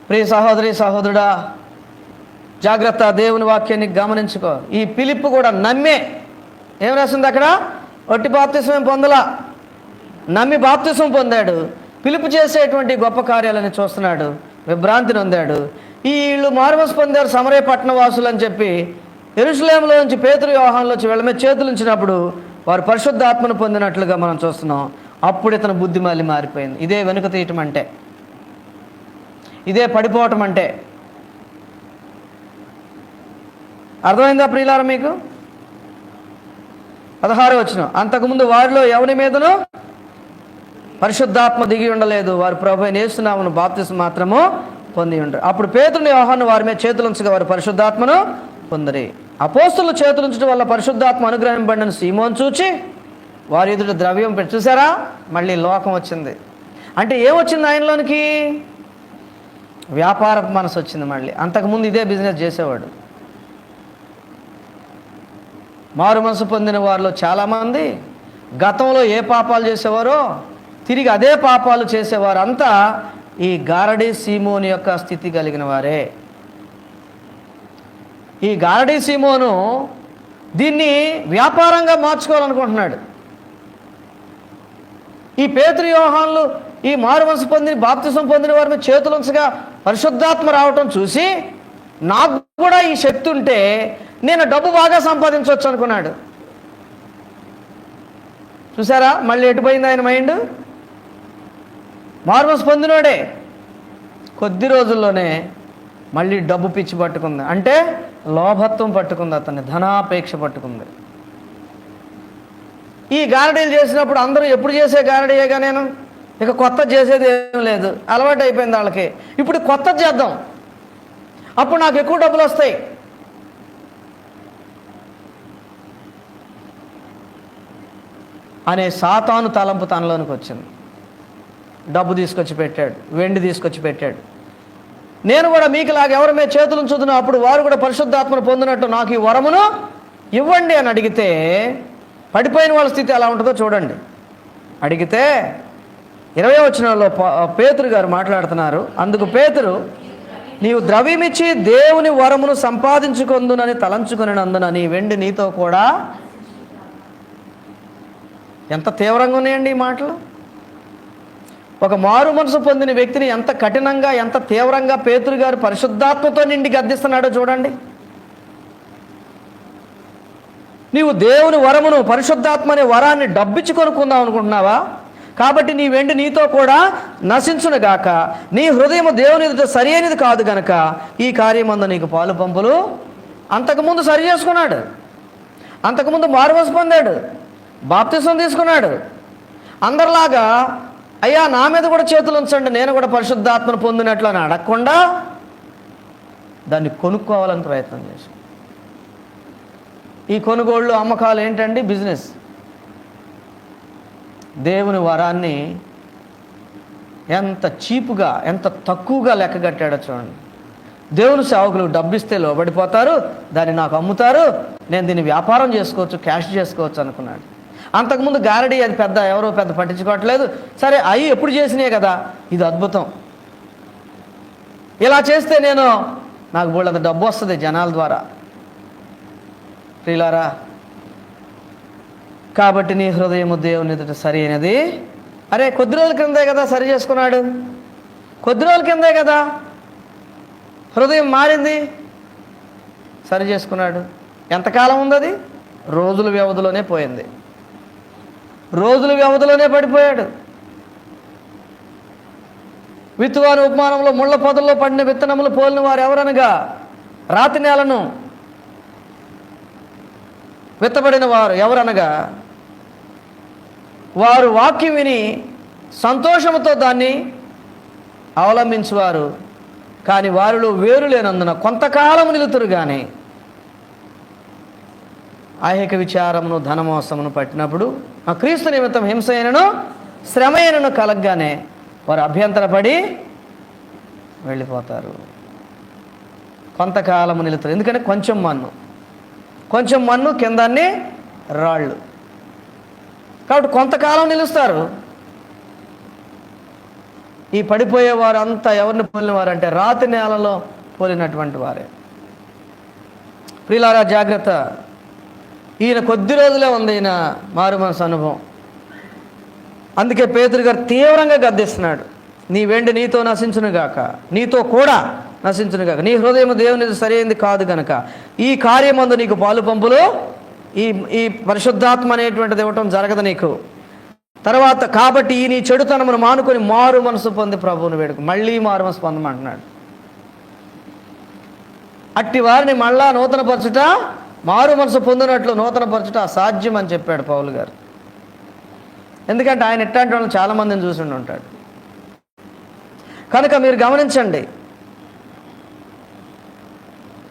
ప్రియ సహోదరి సహోదరుడా, జాగ్రత్త, దేవుని వాక్యాన్ని గమనించుకో. ఈ ఫిలిప్పు కూడా నమ్మే, ఏం రాసింది అక్కడ, ఒట్టి బాప్తిస్మం పొందలా, నమ్మి బాప్తిస్మం పొందాడు. ఫిలిప్పు చేసేటువంటి గొప్ప కార్యాలని చూస్తున్నాడు, విభ్రాంతిని పొందాడు. వీళ్ళు మారుమనసు పొందారు సమరయ పట్టణ వాసులు అని చెప్పి యెరూషలేములో నుంచి పేతురు యోహానులోంచి వీళ్ళ మీద చేతులు ఉంచినప్పుడు వారు పరిశుద్ధాత్మను పొందినట్లుగా మనం చూస్తున్నాం. అప్పుడు ఇతను బుద్ధి మళ్ళీ మారిపోయింది. ఇదే వెనుక తీయటం అంటే, ఇదే పడిపోవటం అంటే. అర్థమైందా ప్రియులారా మీకు? 16వ వచనం, అంతకుముందు వారిలో ఎవరి మీదనూ పరిశుద్ధాత్మ దిగి ఉండలేదు, వారు ప్రభువైన యేసు నామమున బాప్తిస్మం మాత్రము పొంది ఉండరు. అప్పుడు పేతురుని యోహాను వారి మీద చేతులుంచగా వారు పరిశుద్ధాత్మను పొందిరి. అపోస్తులు చేతులుంచడం వల్ల పరిశుద్ధాత్మ అనుగ్రహింపబడిన సీమోను చూచి వారి ఎదుట ద్రవ్యం పెట్టి, చూసారా మళ్ళీ లోకం వచ్చింది. అంటే ఏమొచ్చింది ఆయనలోనికి? వ్యాపార మనసు వచ్చింది మళ్ళీ. అంతకుముందు ఇదే బిజినెస్ చేసేవాడు. మారు మనసు పొందిన వారిలో చాలామంది గతంలో ఏ పాపాలు చేసేవారో తిరిగి అదే పాపాలు చేసేవారు అంతా ఈ గారడీ సీమోను యొక్క స్థితి కలిగిన వారే. ఈ గారడీ సీమోను దీన్ని వ్యాపారంగా మార్చుకోవాలనుకుంటున్నాడు. ఈ పేతురు యోహానులు ఈ మారు మనసు పొంది బాప్తిస్మం పొందిన వారి మీద చేతులుంచగా పరిశుద్ధాత్మ రావటం చూసి నాకు కూడా ఈ శక్తి ఉంటే నేను డబ్బు బాగా సంపాదించవచ్చు అనుకున్నాడు. చూసారా మళ్ళీ ఎటుపోయింది ఆయన మైండ్? మారు మనసు పొందినోడే కొద్ది రోజుల్లోనే మళ్ళీ డబ్బు పిచ్చి పట్టుకుంది. అంటే లోభత్వం పట్టుకుంది, అతన్ని ధనాపేక్ష పట్టుకుంది. ఈ గారడీలు చేసినప్పుడు అందరూ ఎప్పుడు చేసే గారడీయేగా, నేను ఇక కొత్త చేసేది ఏం లేదు, అలవాటు అయిపోయింది వాళ్ళకి. ఇప్పుడు కొత్త చేద్దాం, అప్పుడు నాకు ఎక్కువ డబ్బులు వస్తాయి. అనే సాతాను తలంపు తనలోనికి వచ్చింది. డబ్బు తీసుకొచ్చి పెట్టాడు, వెండి తీసుకొచ్చి పెట్టాడు. నేను కూడా మీకులాగా ఎవరి మీద చేతులు ఉంచుతున్నా అప్పుడు వారు కూడా పరిశుద్ధాత్మను పొందినట్టు నాకు ఈ వరమును ఇవ్వండి అని అడిగితే పడిపోయిన వాళ్ళ స్థితి ఎలా ఉంటుందో చూడండి. అడిగితే 20వ వచనంలో పేతురు గారు మాట్లాడుతున్నారు. అందుకు పేతురు, నీవు ద్రవ్యమిచ్చి దేవుని వరమును సంపాదించుకొందునని తలంచుకునేందున నీ వెండి నీతో కూడా. ఎంత తీవ్రంగా ఉన్నాయండి ఈ మాటలు. ఒక మారు మనసు పొందిన వ్యక్తిని ఎంత కఠినంగా, ఎంత తీవ్రంగా పేతురు గారు పరిశుద్ధాత్మతో నిండి గద్దిస్తున్నాడో చూడండి. నీవు దేవుని వరమును, పరిశుద్ధాత్మ అనే వరాన్ని డబ్బిచ్చి కొనుక్కుందాం అనుకుంటున్నావా? కాబట్టి నీ వెండి నీతో కూడా నశించునుగాక. నీ హృదయం దేవుని ఎదుట సరి అయినది కాదు గనక ఈ కార్యమందు నీకు పాలు పంపులు. అంతకుముందు సరి చేసుకున్నాడు, అంతకుముందు మారు మనసు పొందాడు, బాప్తిస్మం తీసుకున్నాడు. అందరిలాగా అయ్యా నా మీద కూడా చేతులు ఉంచండి నేను కూడా పరిశుద్ధాత్మను పొందినట్లు అని అడగకుండా దాన్ని కొనుక్కోవాలని ప్రయత్నం చేశాడు. ఈ కొనుగోళ్ళు అమ్మకాలు ఏంటండి? బిజినెస్. దేవుని వరాన్ని ఎంత చీపుగా, ఎంత తక్కువగా లెక్క కట్టాడో చూడండి. దేవుని సేవకులు డబ్బిస్తే లోబడిపోతారు, దాన్ని నాకు అమ్ముతారు, నేను దీన్ని వ్యాపారం చేసుకోవచ్చు, క్యాష్ చేసుకోవచ్చు అనుకున్నాడు. అంతకుముందు గారడీ అది ఎవరో పెద్ద పట్టించుకోవట్లేదు. సరే అవి ఎప్పుడు చేసినాయి కదా, ఇది అద్భుతం, ఇలా చేస్తే నాకు బోళ్ళంత డబ్బు వస్తుంది జనాల ద్వారా. ప్రియులారా, కాబట్టి నీ హృదయము దేవుని ఎదుట సరి అయినది. అరే కొద్ది రోజుల కిందే కదా సరి చేసుకున్నాడు, కొద్ది రోజుల కిందే కదా హృదయం మారింది, సరి చేసుకున్నాడు. ఎంతకాలం ఉంది అది? రోజుల వ్యవధిలోనే పోయింది, రోజుల వ్యవధిలోనే పడిపోయాడు. విత్తువాని ఉపమానంలో ముళ్ళ పొదల్లో పడిన విత్తనములు పోలిన వారు ఎవరనగా రాతి నేలను విత్తబడిన వారు ఎవరనగా వారు వాక్యం విని సంతోషంతో దాన్ని అవలంబించువారు, కానీ వారిలో వేరు లేనందున కొంతకాలం నిలుతురు. కానీ ఐహిక విచారమును ధనమోసమును పట్టినప్పుడు ఆ క్రీస్తు నిమిత్తం హింస అయినను శ్రమ అయినను కలగ్గానే వారు అభ్యంతరపడి వెళ్ళిపోతారు. కొంతకాలము నిలుతారు, ఎందుకంటే కొంచెం మన్ను కిందాన్ని రాళ్ళు, కాబట్టి కొంతకాలం నిలుస్తారు. ఈ పడిపోయేవారు అంతా ఎవరిని పోలిన వారంటే రాతి నేలలో పోలినటువంటి వారే. ప్రియులారా జాగ్రత్త, ఈయన కొద్ది రోజులే ఉంది ఈయన మారు మనసు అనుభవం. అందుకే పేతురు గారు తీవ్రంగా గద్దిస్తున్నాడు, నీ వెండి నీతో నశించునుగాక, నీతో కూడా నశించునుగాక, నీ హృదయం దేవుని సరైనది కాదు గనక ఈ కార్యమందు నీకు పాలు పంపులు ఈ పరిశుద్ధాత్మ అనేటువంటిది ఇవ్వటం జరగదు నీకు. తర్వాత కాబట్టి ఈ నీ చెడుతనమును మానుకొని మారు మనసు పొంది ప్రభువును వేడుకు, మళ్ళీ మారు మనసు పొందమంటున్నాడు. అట్టి వారిని మళ్ళా నూతనపరచుట, మారు మనసు పొందినట్లు నూతనపరచుట అసాధ్యం అని చెప్పాడు పౌలు గారు. ఎందుకంటే ఆయన ఇట్లాంటి వాళ్ళని చాలామందిని చూసి ఉంటాడు. కనుక మీరు గమనించండి,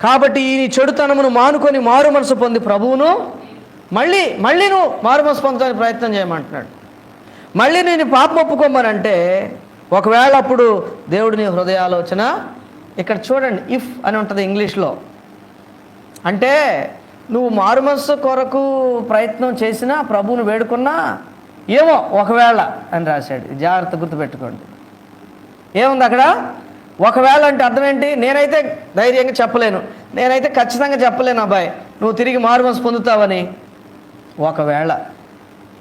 కాబట్టి ఈ చెడుతనమును మానుకొని మారు మనసు పొంది ప్రభువును మళ్ళీ నువ్వు మారు మనసు పొందడానికి ప్రయత్నం చేయమంటున్నాడు. మళ్ళీ నేను పాపం ఒప్పుకోమనంటే ఒకవేళ అప్పుడు దేవుడు నీ హృదయాలోచన, ఇక్కడ చూడండి ఇఫ్ అని ఉంటుంది ఇంగ్లీష్లో, అంటే నువ్వు మారు మనసు కొరకు ప్రయత్నం చేసినా ప్రభువును వేడుకున్నా ఏమో ఒకవేళ అని రాశాడు. జాగ్రత్త గుర్తుపెట్టుకోండి. ఏముంది అక్కడ? ఒకవేళ అంటే అర్థం ఏంటి? నేనైతే ధైర్యంగా చెప్పలేను, నేనైతే ఖచ్చితంగా చెప్పలేను అబ్బాయి నువ్వు తిరిగి మారు మనసు పొందుతావని. ఒకవేళ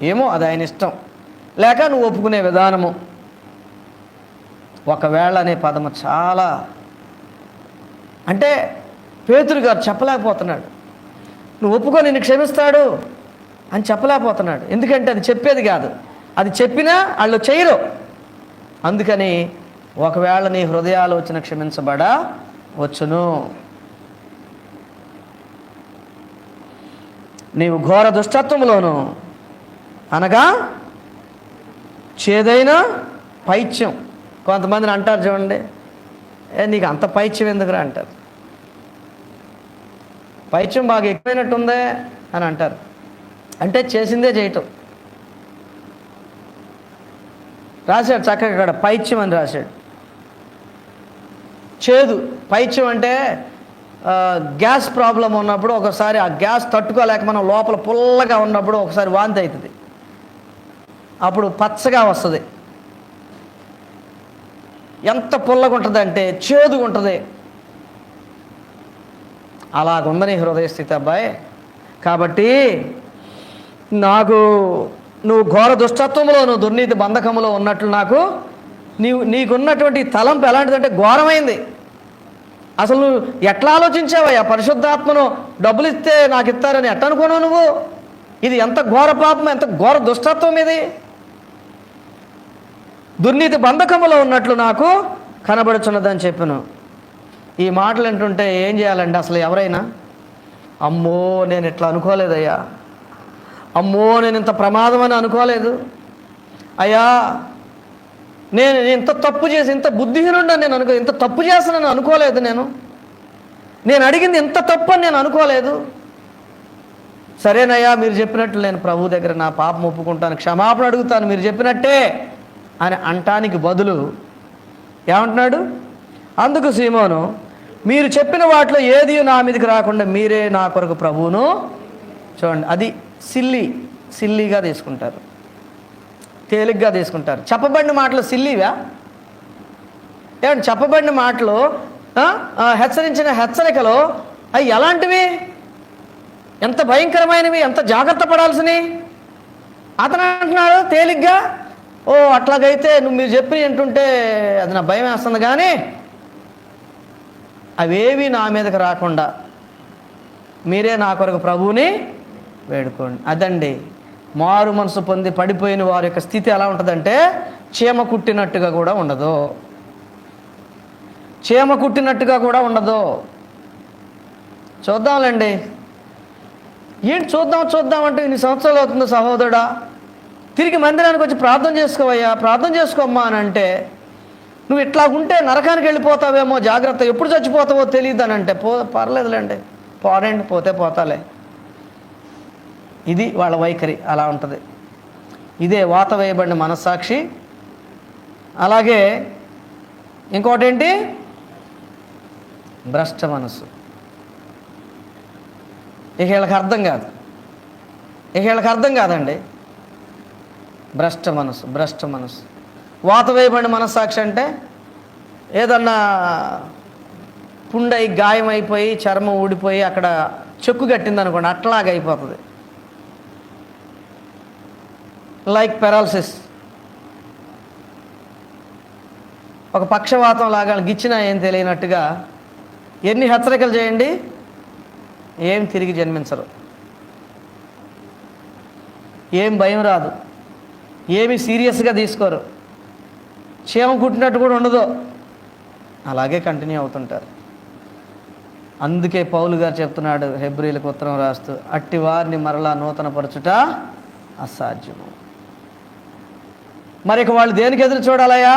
ఏమో అది ఆయన ఇష్టం, లేక నువ్వు ఒప్పుకునే విధానము. ఒకవేళ అనే పదము చాలా, అంటే పేతురు గారు చెప్పలేకపోతున్నాడు, నువ్వు ఒప్పుకో నిన్ను క్షమిస్తాడు అని చెప్పలేకపోతున్నాడు. ఎందుకంటే అది చెప్పేది కాదు, అది చెప్పినా వాళ్ళు చేయరు. అందుకని ఒకవేళ నీ హృదయాలోచన క్షమించబడా వచ్చును, నీవు ఘోర దుష్టత్వములోను అనగా చేదైన పైత్యం. కొంతమందిని అంటారు చూడండి, నీకు అంత పైత్యం ఎందుకురా అంటారు, పైత్యం బాగా ఎక్కువైనట్టుందే అని అంటారు. అంటే చేసిందే చేయటం. రాశాడు చక్కగా ఇక్కడ పైత్యం అని రాశాడు. చేదు పైత్యం అంటే గ్యాస్ ప్రాబ్లం ఉన్నప్పుడు ఒకసారి ఆ గ్యాస్ తట్టుకోలేక మనం లోపల పుల్లగా ఉన్నప్పుడు ఒకసారి వాంతి అవుతుంది, అప్పుడు పచ్చగా వస్తుంది. ఎంత పుల్లగా ఉంటుంది అంటే చేదుగా ఉంటుంది. అలాగుందని హృదయ స్థితి అబ్బాయి. కాబట్టి నువ్వు ఘోర దుష్టత్వంలో, నువ్వు దుర్నీతి బంధకంలో ఉన్నట్లు నీకున్నటువంటి తలంపు ఎలాంటిదంటే ఘోరమైంది. అసలు నువ్వు ఎట్లా ఆలోచించావయ్యా? పరిశుద్ధాత్మను డబ్బులు ఇస్తే నాకు ఇస్తారని ఎట్ట అనుకున్నావు నువ్వు? ఇది ఎంత ఘోర పాపం, ఎంత ఘోర దుష్టత్వం ఇది. దుర్నీతి బంధకములో ఉన్నట్లు నాకు కనబడుచున్నదని చెప్పాను. ఈ మాటలు వింటుంటే ఏం చేయాలండి? అసలు ఎవరైనా అమ్మో నేను ఇట్లా అనుకోలేదయ్యా, అమ్మో నేను ఇంత ప్రమాదం అని అనుకోలేదు అయ్యా, నేను ఇంత తప్పు చేసి ఇంత బుద్ధిహీనుండని నేను ఇంత తప్పు చేస్తానని అనుకోలేదు, నేను అడిగింది ఇంత తప్పు అని నేను అనుకోలేదు. సరేనయ్యా మీరు చెప్పినట్లు నేను ప్రభు దగ్గర నా పాపం ఒప్పుకుంటాను, క్షమాపణ అడుగుతాను, మీరు చెప్పినట్టే అని అంటానికి బదులు ఏమంటున్నాడు? అందుకు సీమోను, మీరు చెప్పిన వాటిలో ఏది నా మీదకి రాకుండా మీరే నా కొరకు ప్రభువును. చూడండి, అది సిల్లీగా తీసుకుంటారు, తేలిగ్గా తీసుకుంటారు. చెప్పబడిన మాటలు సిల్లీవా? ఏమంటే చెప్పబడిన మాటలు, హెచ్చరించిన హెచ్చరికలు అవి ఎలాంటివి, ఎంత భయంకరమైనవి, ఎంత జాగ్రత్త పడాల్సినవి. అతను అంటున్నాడు తేలిగ్గా, అట్లాగైతే మీరు చెప్పి వింటుంటే అది నా భయం వేస్తుంది, కానీ అవేవి నా మీదకి రాకుండా మీరే నా కొరకు ప్రభువుని వేడుకోండి. అదండి మారు మనసు పొంది పడిపోయిన వారి యొక్క స్థితి ఎలా ఉంటుందంటే చీమ కుట్టినట్టుగా కూడా ఉండదు. చీమ కుట్టినట్టుగా కూడా ఉండదు. చూద్దాంలేండి. ఏంటి చూద్దాం అంటే ఇన్ని సంవత్సరాలు అవుతుందో సహోదరుడా, తిరిగి మందిరానికి వచ్చి ప్రార్థన చేసుకోవయ్యా, ప్రార్థన చేసుకోమ్మా అని అంటే నువ్వు ఇట్లా ఉంటే నరకానికి వెళ్ళిపోతావేమో, జాగ్రత్త, ఎప్పుడు చచ్చిపోతావో తెలియదు అని అంటే పర్లేదులేండి, పోరండి, పోతే పోతాలే. ఇది వాళ్ళ వైఖరి, అలా ఉంటుంది. ఇదే వాత వేయబడిన మనస్సాక్షి. అలాగే ఇంకోటి ఏంటి? భ్రష్ట మనసు. ఇక వీళ్ళకి అర్థం కాదండి. భ్రష్ట మనసు. వాత వేయబడిన మనస్సాక్షి అంటే ఏదన్నా పుండై గాయం అయిపోయి చర్మం ఊడిపోయి అక్కడ చెక్కు కట్టింది అనుకోండి, అట్లాగా అయిపోతుంది. లైక్ పెరాలసిస్, ఒక పక్షవాతం లాగా గిచ్చినా ఏం తెలియనట్టుగా ఎన్ని హెచ్చరికలు చేయండి, ఏం తిరిగి జన్మించరు, ఏం భయం రాదు, ఏమి సీరియస్గా తీసుకోరు, క్షేమ కుట్టినట్టు కూడా ఉండదు, అలాగే కంటిన్యూ అవుతుంటారు. అందుకే పౌలు గారు చెప్తున్నాడు హెబ్రీలకు ఉత్తరం రాస్తూ, అట్టి వారిని మరలా నూతనపరచుట అసాధ్యము. మరి ఇక వాళ్ళు దేనికి ఎదురు చూడాలయ్యా?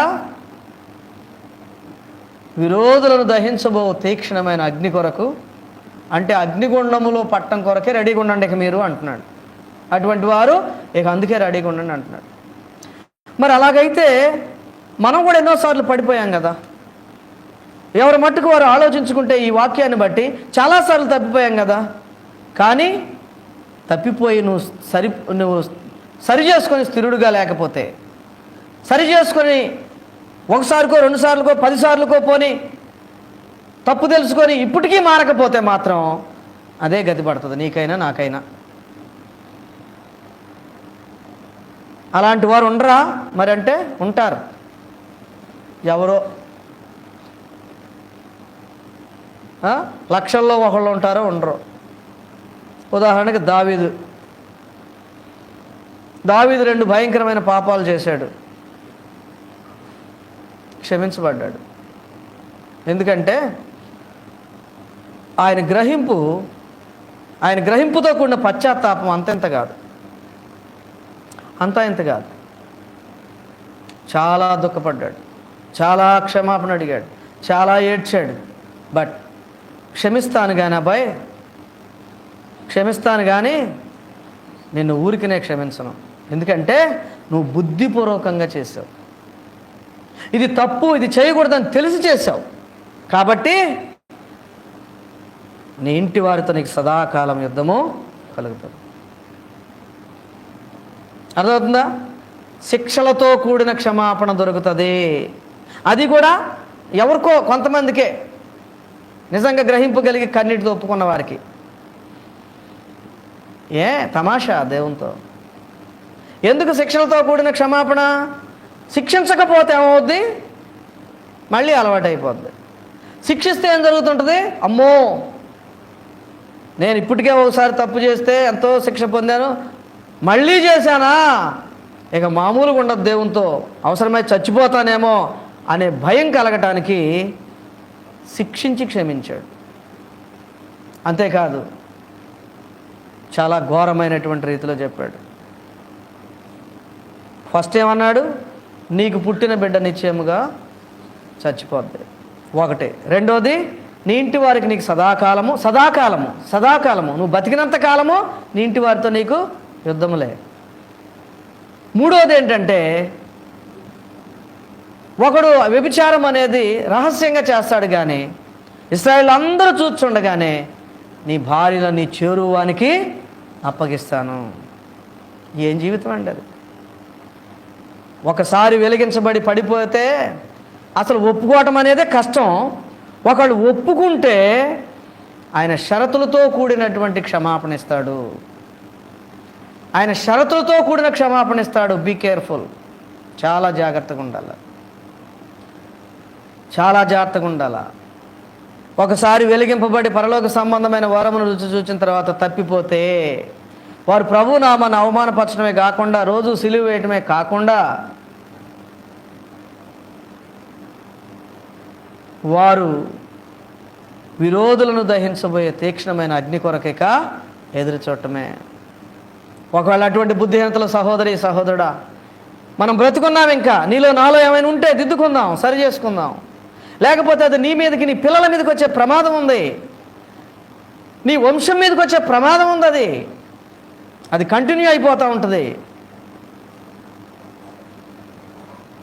విరోధులను దహించబో తీక్షణమైన అగ్ని కొరకు, అంటే అగ్నిగుండములో పట్టం కొరకే రెడీగా ఉండండి ఇక మీరు అంటున్నాడు. అటువంటి వారు ఇక అందుకే రెడీగా ఉండండి అంటున్నాడు. మరి అలాగైతే మనం కూడా ఎన్నోసార్లు పడిపోయాం కదా. ఎవరి మట్టుకు వారు ఆలోచించుకుంటే ఈ వాక్యాన్ని బట్టి చాలాసార్లు తప్పిపోయాం కదా. కానీ తప్పిపోయి నువ్వు సరి చేసుకొని స్థిరుడుగా లేకపోతే, సరి చేసుకొని ఒకసారికో 2 సార్లుకో 10 సార్లుకో పోని తప్పు తెలుసుకొని ఇప్పటికీ మారకపోతే మాత్రం అదే గతి పడుతుంది నీకైనా నాకైనా. అలాంటి వారు ఉండరా? మరి అంటే ఉంటారు, ఎవరో లక్షల్లో ఒకళ్ళు ఉంటారో ఉండరు. ఉదాహరణకి దావీదు 2 భయంకరమైన పాపాలు చేశాడు, క్షమించబడ్డాడు. ఎందుకంటే ఆయన గ్రహింపుతో కూడిన పశ్చాత్తాపం అంతెంత కాదు. చాలా దుఃఖపడ్డాడు, చాలా క్షమాపణ అడిగాడు, చాలా ఏడ్చాడు. బట్ క్షమిస్తాను కానీ అబ్బాయి, క్షమిస్తాను కానీ నిన్ను ఊరికినే క్షమించను. ఎందుకంటే నువ్వు బుద్ధిపూర్వకంగా చేసావు, ఇది తప్పు, ఇది చేయకూడదని తెలిసి చేసావు. కాబట్టి నీ ఇంటి వారితో నీకు సదాకాలం యుద్ధము కలుగుతుంది. అర్థమవుతుందా? శిక్షలతో కూడిన క్షమాపణ దొరుకుతుంది. అది కూడా ఎవరికో కొంతమందికే, నిజంగా గ్రహింపు కలిగి కన్నీటితో ఒప్పుకున్న వారికి. తమాషా దేవునితో. ఎందుకు శిక్షలతో కూడిన క్షమాపణ? శిక్షించకపోతే ఏమవుద్ది? మళ్ళీ అలవాటు అయిపోద్ది. శిక్షిస్తే ఏం జరుగుతుంటుంది? అమ్మో, నేను ఇప్పటికే ఒకసారి తప్పు చేస్తే ఎంతో శిక్ష పొందాను, మళ్ళీ చేశానా, ఇక మామూలుగా ఉండదు దేవునితో, అవసరమై చచ్చిపోతానేమో అనే భయం కలగటానికి శిక్షించి క్షమించాడు. అంతేకాదు, చాలా ఘోరమైనటువంటి రీతిలో చెప్పాడు. ఫస్ట్ ఏమన్నాడు? నీకు పుట్టిన బిడ్డ నిశ్చయముగా చచ్చిపోద్ది, ఒకటి. రెండోది, నీ ఇంటి వారికి నీకు సదాకాలము నువ్వు బతికినంత కాలము నీ ఇంటి వారితో నీకు యుద్ధములే. మూడోది ఏంటంటే ఒకడు వ్యభిచారం అనేది రహస్యంగా చేస్తాడు, కానీ ఇశ్రాయేలు అందరూ చూస్తుండగానే నీ భార్యను నీ చేరువానికి అప్పగిస్తాను. ఏం జీవితం అండి అది! ఒకసారి వెలిగించబడి పడిపోతే అసలు ఒప్పుకోవటం అనేదే కష్టం. ఒకళ్ళు ఒప్పుకుంటే ఆయన షరతులతో కూడినటువంటి క్షమాపణ ఇస్తాడు. ఆయన షరతులతో కూడిన క్షమాపణ ఇస్తాడు. Be careful. చాలా జాగ్రత్తగా ఉండాలి, చాలా జాగ్రత్తగా ఉండాలి. ఒకసారి వెలిగింపబడి పరలోక సంబంధమైన వరమును రుచి చూచిన తర్వాత తప్పిపోతే వారు ప్రభు నామాన్ని అవమానపరచడమే కాకుండా, రోజు సిలువ వేయటమే కాకుండా, వారు విరోధులను దహించబోయే తీక్ష్ణమైన అగ్ని కొరకేక ఎదురు చూడటమే. ఒకవేళ అటువంటి బుద్ధిహీనతలు సహోదరి సహోదరుడా, మనం బ్రతుకున్నాం, ఇంకా నీలో నాలో ఏమైనా ఉంటే దిద్దుకుందాం, సరి చేసుకుందాం. లేకపోతే అది నీ మీదకి, నీ పిల్లల మీదకి వచ్చే ప్రమాదం ఉంది, నీ వంశం మీదకి వచ్చే ప్రమాదం ఉంది. అది కంటిన్యూ అయిపోతూ ఉంటుంది.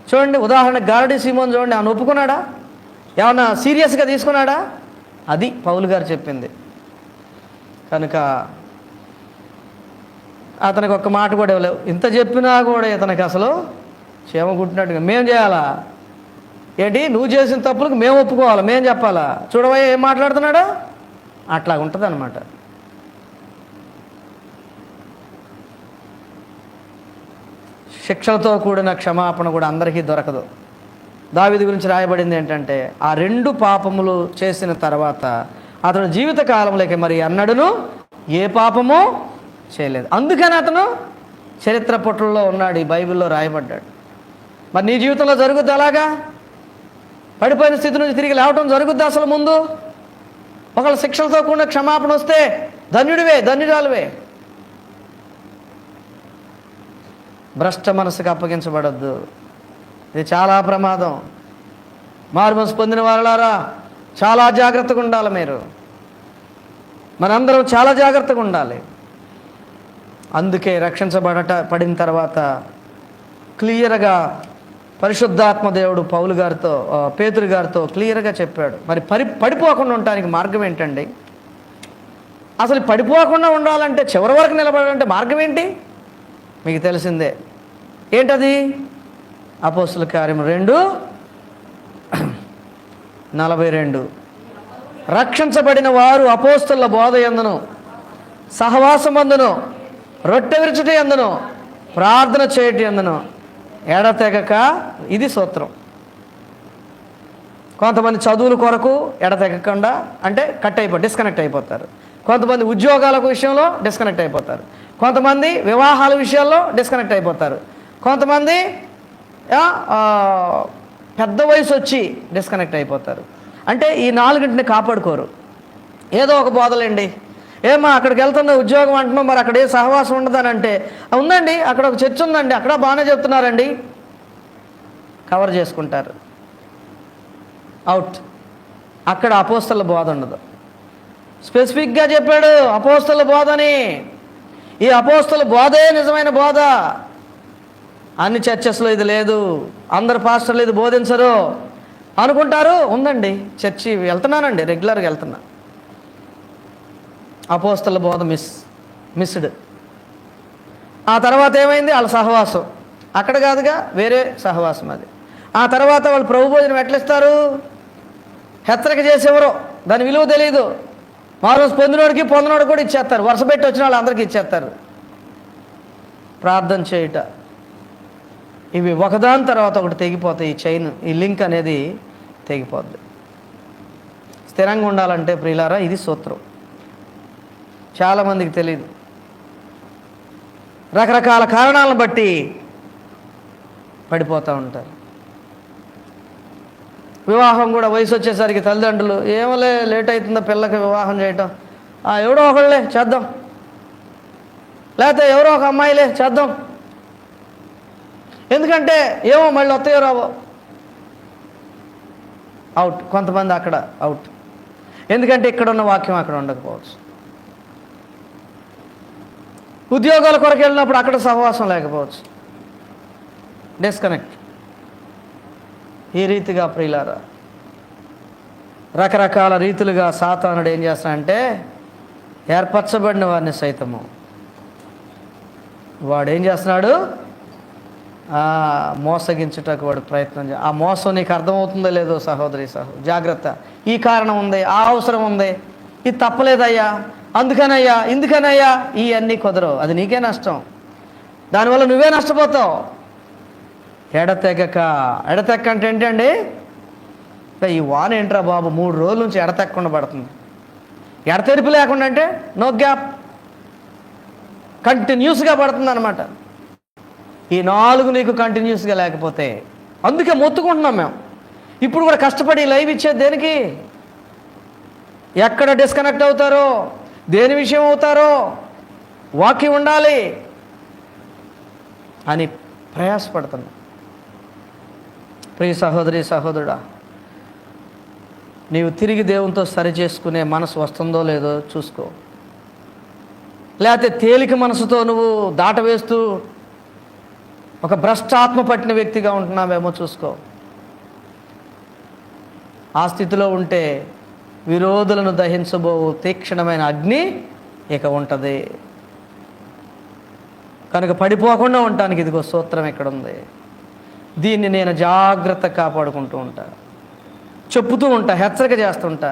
చూడండి, ఉదాహరణకు గారడీ సీమోన్ చూడండి, ఆయన ఒప్పుకున్నాడా? ఏమన్నా సీరియస్గా తీసుకున్నాడా? అది పౌలు గారు చెప్పింది. కనుక అతనికి ఒక్క మాట కూడా ఇవ్వలేవు. ఇంత చెప్పినా కూడా ఇతనికి అసలు క్షేమ కుట్టినట్టుగా మేము చేయాలా ఏంటి? నువ్వు చేసిన తప్పులకు మేము ఒప్పుకోవాలా, మేము చెప్పాలా? చూడవయ్య ఏం మాట్లాడుతున్నాడో, అట్లా ఉంటుంది అన్నమాట. శిక్షలతో కూడిన క్షమాపణ కూడా అందరికీ దొరకదు. దావీదు గురించి రాయబడింది ఏంటంటే, ఆ 2 పాపములు చేసిన తర్వాత అతను జీవిత కాలంలోకి మరి అన్నడును ఏ పాపము చేయలేదు. అందుకని అతను చరిత్ర పుటల్లో ఉన్నాడు, ఈ బైబిల్లో రాయబడ్డాడు. మరి నీ జీవితంలో జరుగుద్ది అలాగా? పడిపోయిన స్థితి నుంచి తిరిగి లేవటం జరుగుద్ది అసలు ముందు? ఒకళ్ళ శిక్షలతో కూడిన క్షమాపణ వస్తే ధన్యుడివే, ధన్యురాలువే. భ్రష్ట మనసుకు అప్పగించబడద్దు. ఇది చాలా ప్రమాదం. మారుమనసు పొందిన వారలారా, చాలా జాగ్రత్తగా ఉండాలి. మీరు మనందరం చాలా జాగ్రత్తగా ఉండాలి. అందుకే పడిన తర్వాత క్లియర్గా పరిశుద్ధాత్మ దేవుడు పేతురు గారితో క్లియర్గా చెప్పాడు. మరి పడిపోకుండా ఉండటానికి మార్గం ఏంటండి? అసలు పడిపోకుండా ఉండాలంటే, చివరి వరకు నిలబడాలంటే మార్గం ఏంటి? మీకు తెలిసిందే. ఏంటది? అపోస్తుల కార్యం 2:42. రక్షించబడిన వారు అపోస్తుల బోధ యందును, సహవాసమందును, రొట్టె విరుచుట యందును, ప్రార్థన చేయట యందును ఎడతెగక. ఇది సూత్రం. కొంతమంది చదువుల కొరకు ఎడతెగకుండా అంటే డిస్కనెక్ట్ అయిపోతారు. కొంతమంది ఉద్యోగాల విషయంలో డిస్కనెక్ట్ అయిపోతారు. కొంతమంది వివాహాల విషయాల్లో డిస్కనెక్ట్ అయిపోతారు. కొంతమంది పెద్ద వయసు వచ్చి డిస్కనెక్ట్ అయిపోతారు. అంటే ఈ 4 కాపాడుకోరు. ఏదో ఒక బోధలేండి. ఏమా అక్కడికి వెళ్తున్న ఉద్యోగం అంటున్నాం, మరి అక్కడ ఏ సహవాసం ఉండదని అంటే, ఉందండి, అక్కడ ఒక చర్చ్ ఉందండి, అక్కడ బాగానే చెప్తున్నారండి, కవర్ చేసుకుంటారు. అవుట్. అక్కడ అపోస్తల బోధ ఉండదు. స్పెసిఫిక్గా చెప్పాడు అపోస్తల బోధని. ఈ అపోస్తల బోధే నిజమైన బోధ. అన్ని చర్చెస్లో ఇది లేదు, అందరు పాస్టర్లు ఇది బోధించరు అనుకుంటారు. ఉందండి, చర్చి వెళ్తున్నానండి, రెగ్యులర్గా వెళ్తున్నా. అపోస్తల బోధ మిస్డ్. ఆ తర్వాత ఏమైంది? వాళ్ళ సహవాసం అక్కడ కాదుగా, వేరే సహవాసం అది. ఆ తర్వాత వాళ్ళు ప్రభు భోజనం ఎట్లిస్తారు? హెచ్చరిక చేసేవరో, దాని విలువ తెలియదు. మారుమనసు పొందినోడికి పొందినోడికి కూడా ఇచ్చేస్తారు. వరుస పెట్టి వచ్చిన వాళ్ళందరికీ ఇచ్చేస్తారు. ప్రార్థన చేయుట, ఇవి ఒకదాని తర్వాత ఒకటి తెగిపోతాయి. ఈ చైన్, ఈ లింక్ అనేది తెగిపోద్ది. స్థిరంగా ఉండాలంటే ప్రియులారా, ఇది సూత్రం. చాలామందికి తెలియదు. రకరకాల కారణాలను బట్టి పడిపోతూ ఉంటారు. వివాహం కూడా వయసు వచ్చేసరికి తల్లిదండ్రులు, ఏమోలే లేట్ అవుతుందో పిల్లకి వివాహం చేయటం, ఎవడో ఒకళ్ళే చేద్దాం, లేకపోతే ఎవరో ఒక అమ్మాయిలే చేద్దాం, ఎందుకంటే ఏమో మళ్ళీ వస్తాయో రావో. అవుట్. కొంతమంది అక్కడ అవుట్. ఎందుకంటే ఇక్కడ ఉన్న వాక్యం అక్కడ ఉండకపోవచ్చు. ఉద్యోగాల కొరకు వెళ్ళినప్పుడు అక్కడ సహవాసం లేకపోవచ్చు. డిస్కనెక్ట్. ఈ రీతిగా ప్రియులారా రకరకాల రీతులుగా సాతానుడు ఏం చేస్తాడంటే ఏర్పరచబడిన వారిని సైతము వాడు ఏం చేస్తున్నాడు, మోసగించుటకు వాడు ప్రయత్నం ఆ మోసం నీకు అర్థమవుతుందో లేదో సహోదరి జాగ్రత్త. ఈ కారణం ఉంది, ఆ అవసరం ఉంది, ఇది తప్పలేదయ్యా, అందుకనయ్యా, ఇందుకనయ్యా, ఇవన్నీ కుదరవు. అది నీకే నష్టం, దానివల్ల నువ్వే నష్టపోతావు. ఎడతెగక అంటే ఏంటండి, ఈ వాన ఏంట్రా బాబు 3 రోజుల నుంచి ఎడతెక్కకుండా పడుతుంది. ఎడతెరిపి లేకుండా అంటే నో గ్యాప్, కంటిన్యూస్గా పడుతుంది అనమాట. ఈ 4 నీకు కంటిన్యూస్గా లేకపోతే అందుకే మొత్తుకుంటున్నాం మేము. ఇప్పుడు కూడా కష్టపడి లైవ్ ఇచ్చేది దేనికి? ఎక్కడ డిస్కనెక్ట్ అవుతారో, దేని విషయం అవుతారో, వాక్యం ఉండాలి అని ప్రయాసపడుతున్నాం. ప్రియ సహోదరి సహోదరుడా, నీవు తిరిగి దేవునితో సరి చేసుకునే మనసు వస్తుందో లేదో చూసుకో. లేకపోతే తేలిక మనసుతో నువ్వు దాటవేస్తూ ఒక భ్రష్టాత్మ పట్టిన వ్యక్తిగా ఉంటున్నావేమో చూసుకో. ఆ స్థితిలో ఉంటే విరోధులను దహించబోవు తీక్షణమైన అగ్ని ఇక ఉంటుంది. కనుక పడిపోకుండా ఉండటానికి ఇదిగో సూత్రం ఇక్కడ ఉంది. దీన్ని నేను జాగ్రత్త కాపాడుకుంటూ ఉంటా, చెప్పుతూ ఉంటా, హెచ్చరిక చేస్తుంటా.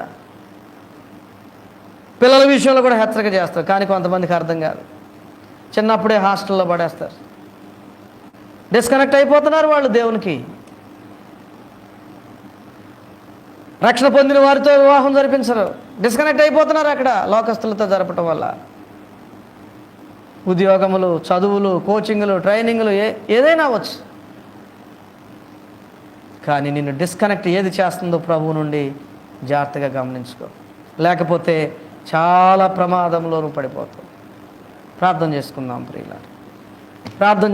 పిల్లల విషయంలో కూడా హెచ్చరిక చేస్తారు, కానీ కొంతమందికి అర్థం కాదు. చిన్నప్పుడే హాస్టల్లో పడేస్తారు, డిస్కనెక్ట్ అయిపోతున్నారు వాళ్ళు దేవునికి. రక్షణ పొందిన వారితో వివాహం జరిపించరు, డిస్కనెక్ట్ అయిపోతున్నారు అక్కడ లోకస్తులతో జరపటం వల్ల. ఉద్యోగములు, చదువులు, కోచింగులు, ట్రైనింగులు ఏదైనా అవ్వచ్చు, కానీ నిన్ను డిస్కనెక్ట్ ఏది చేస్తుందో ప్రభువు నుండి జాగ్రత్తగా గమనించుకో, లేకపోతే చాలా ప్రమాదంలో పడిపోతావు. ప్రార్థన చేసుకుందాం ప్రియులారా, ప్రార్థన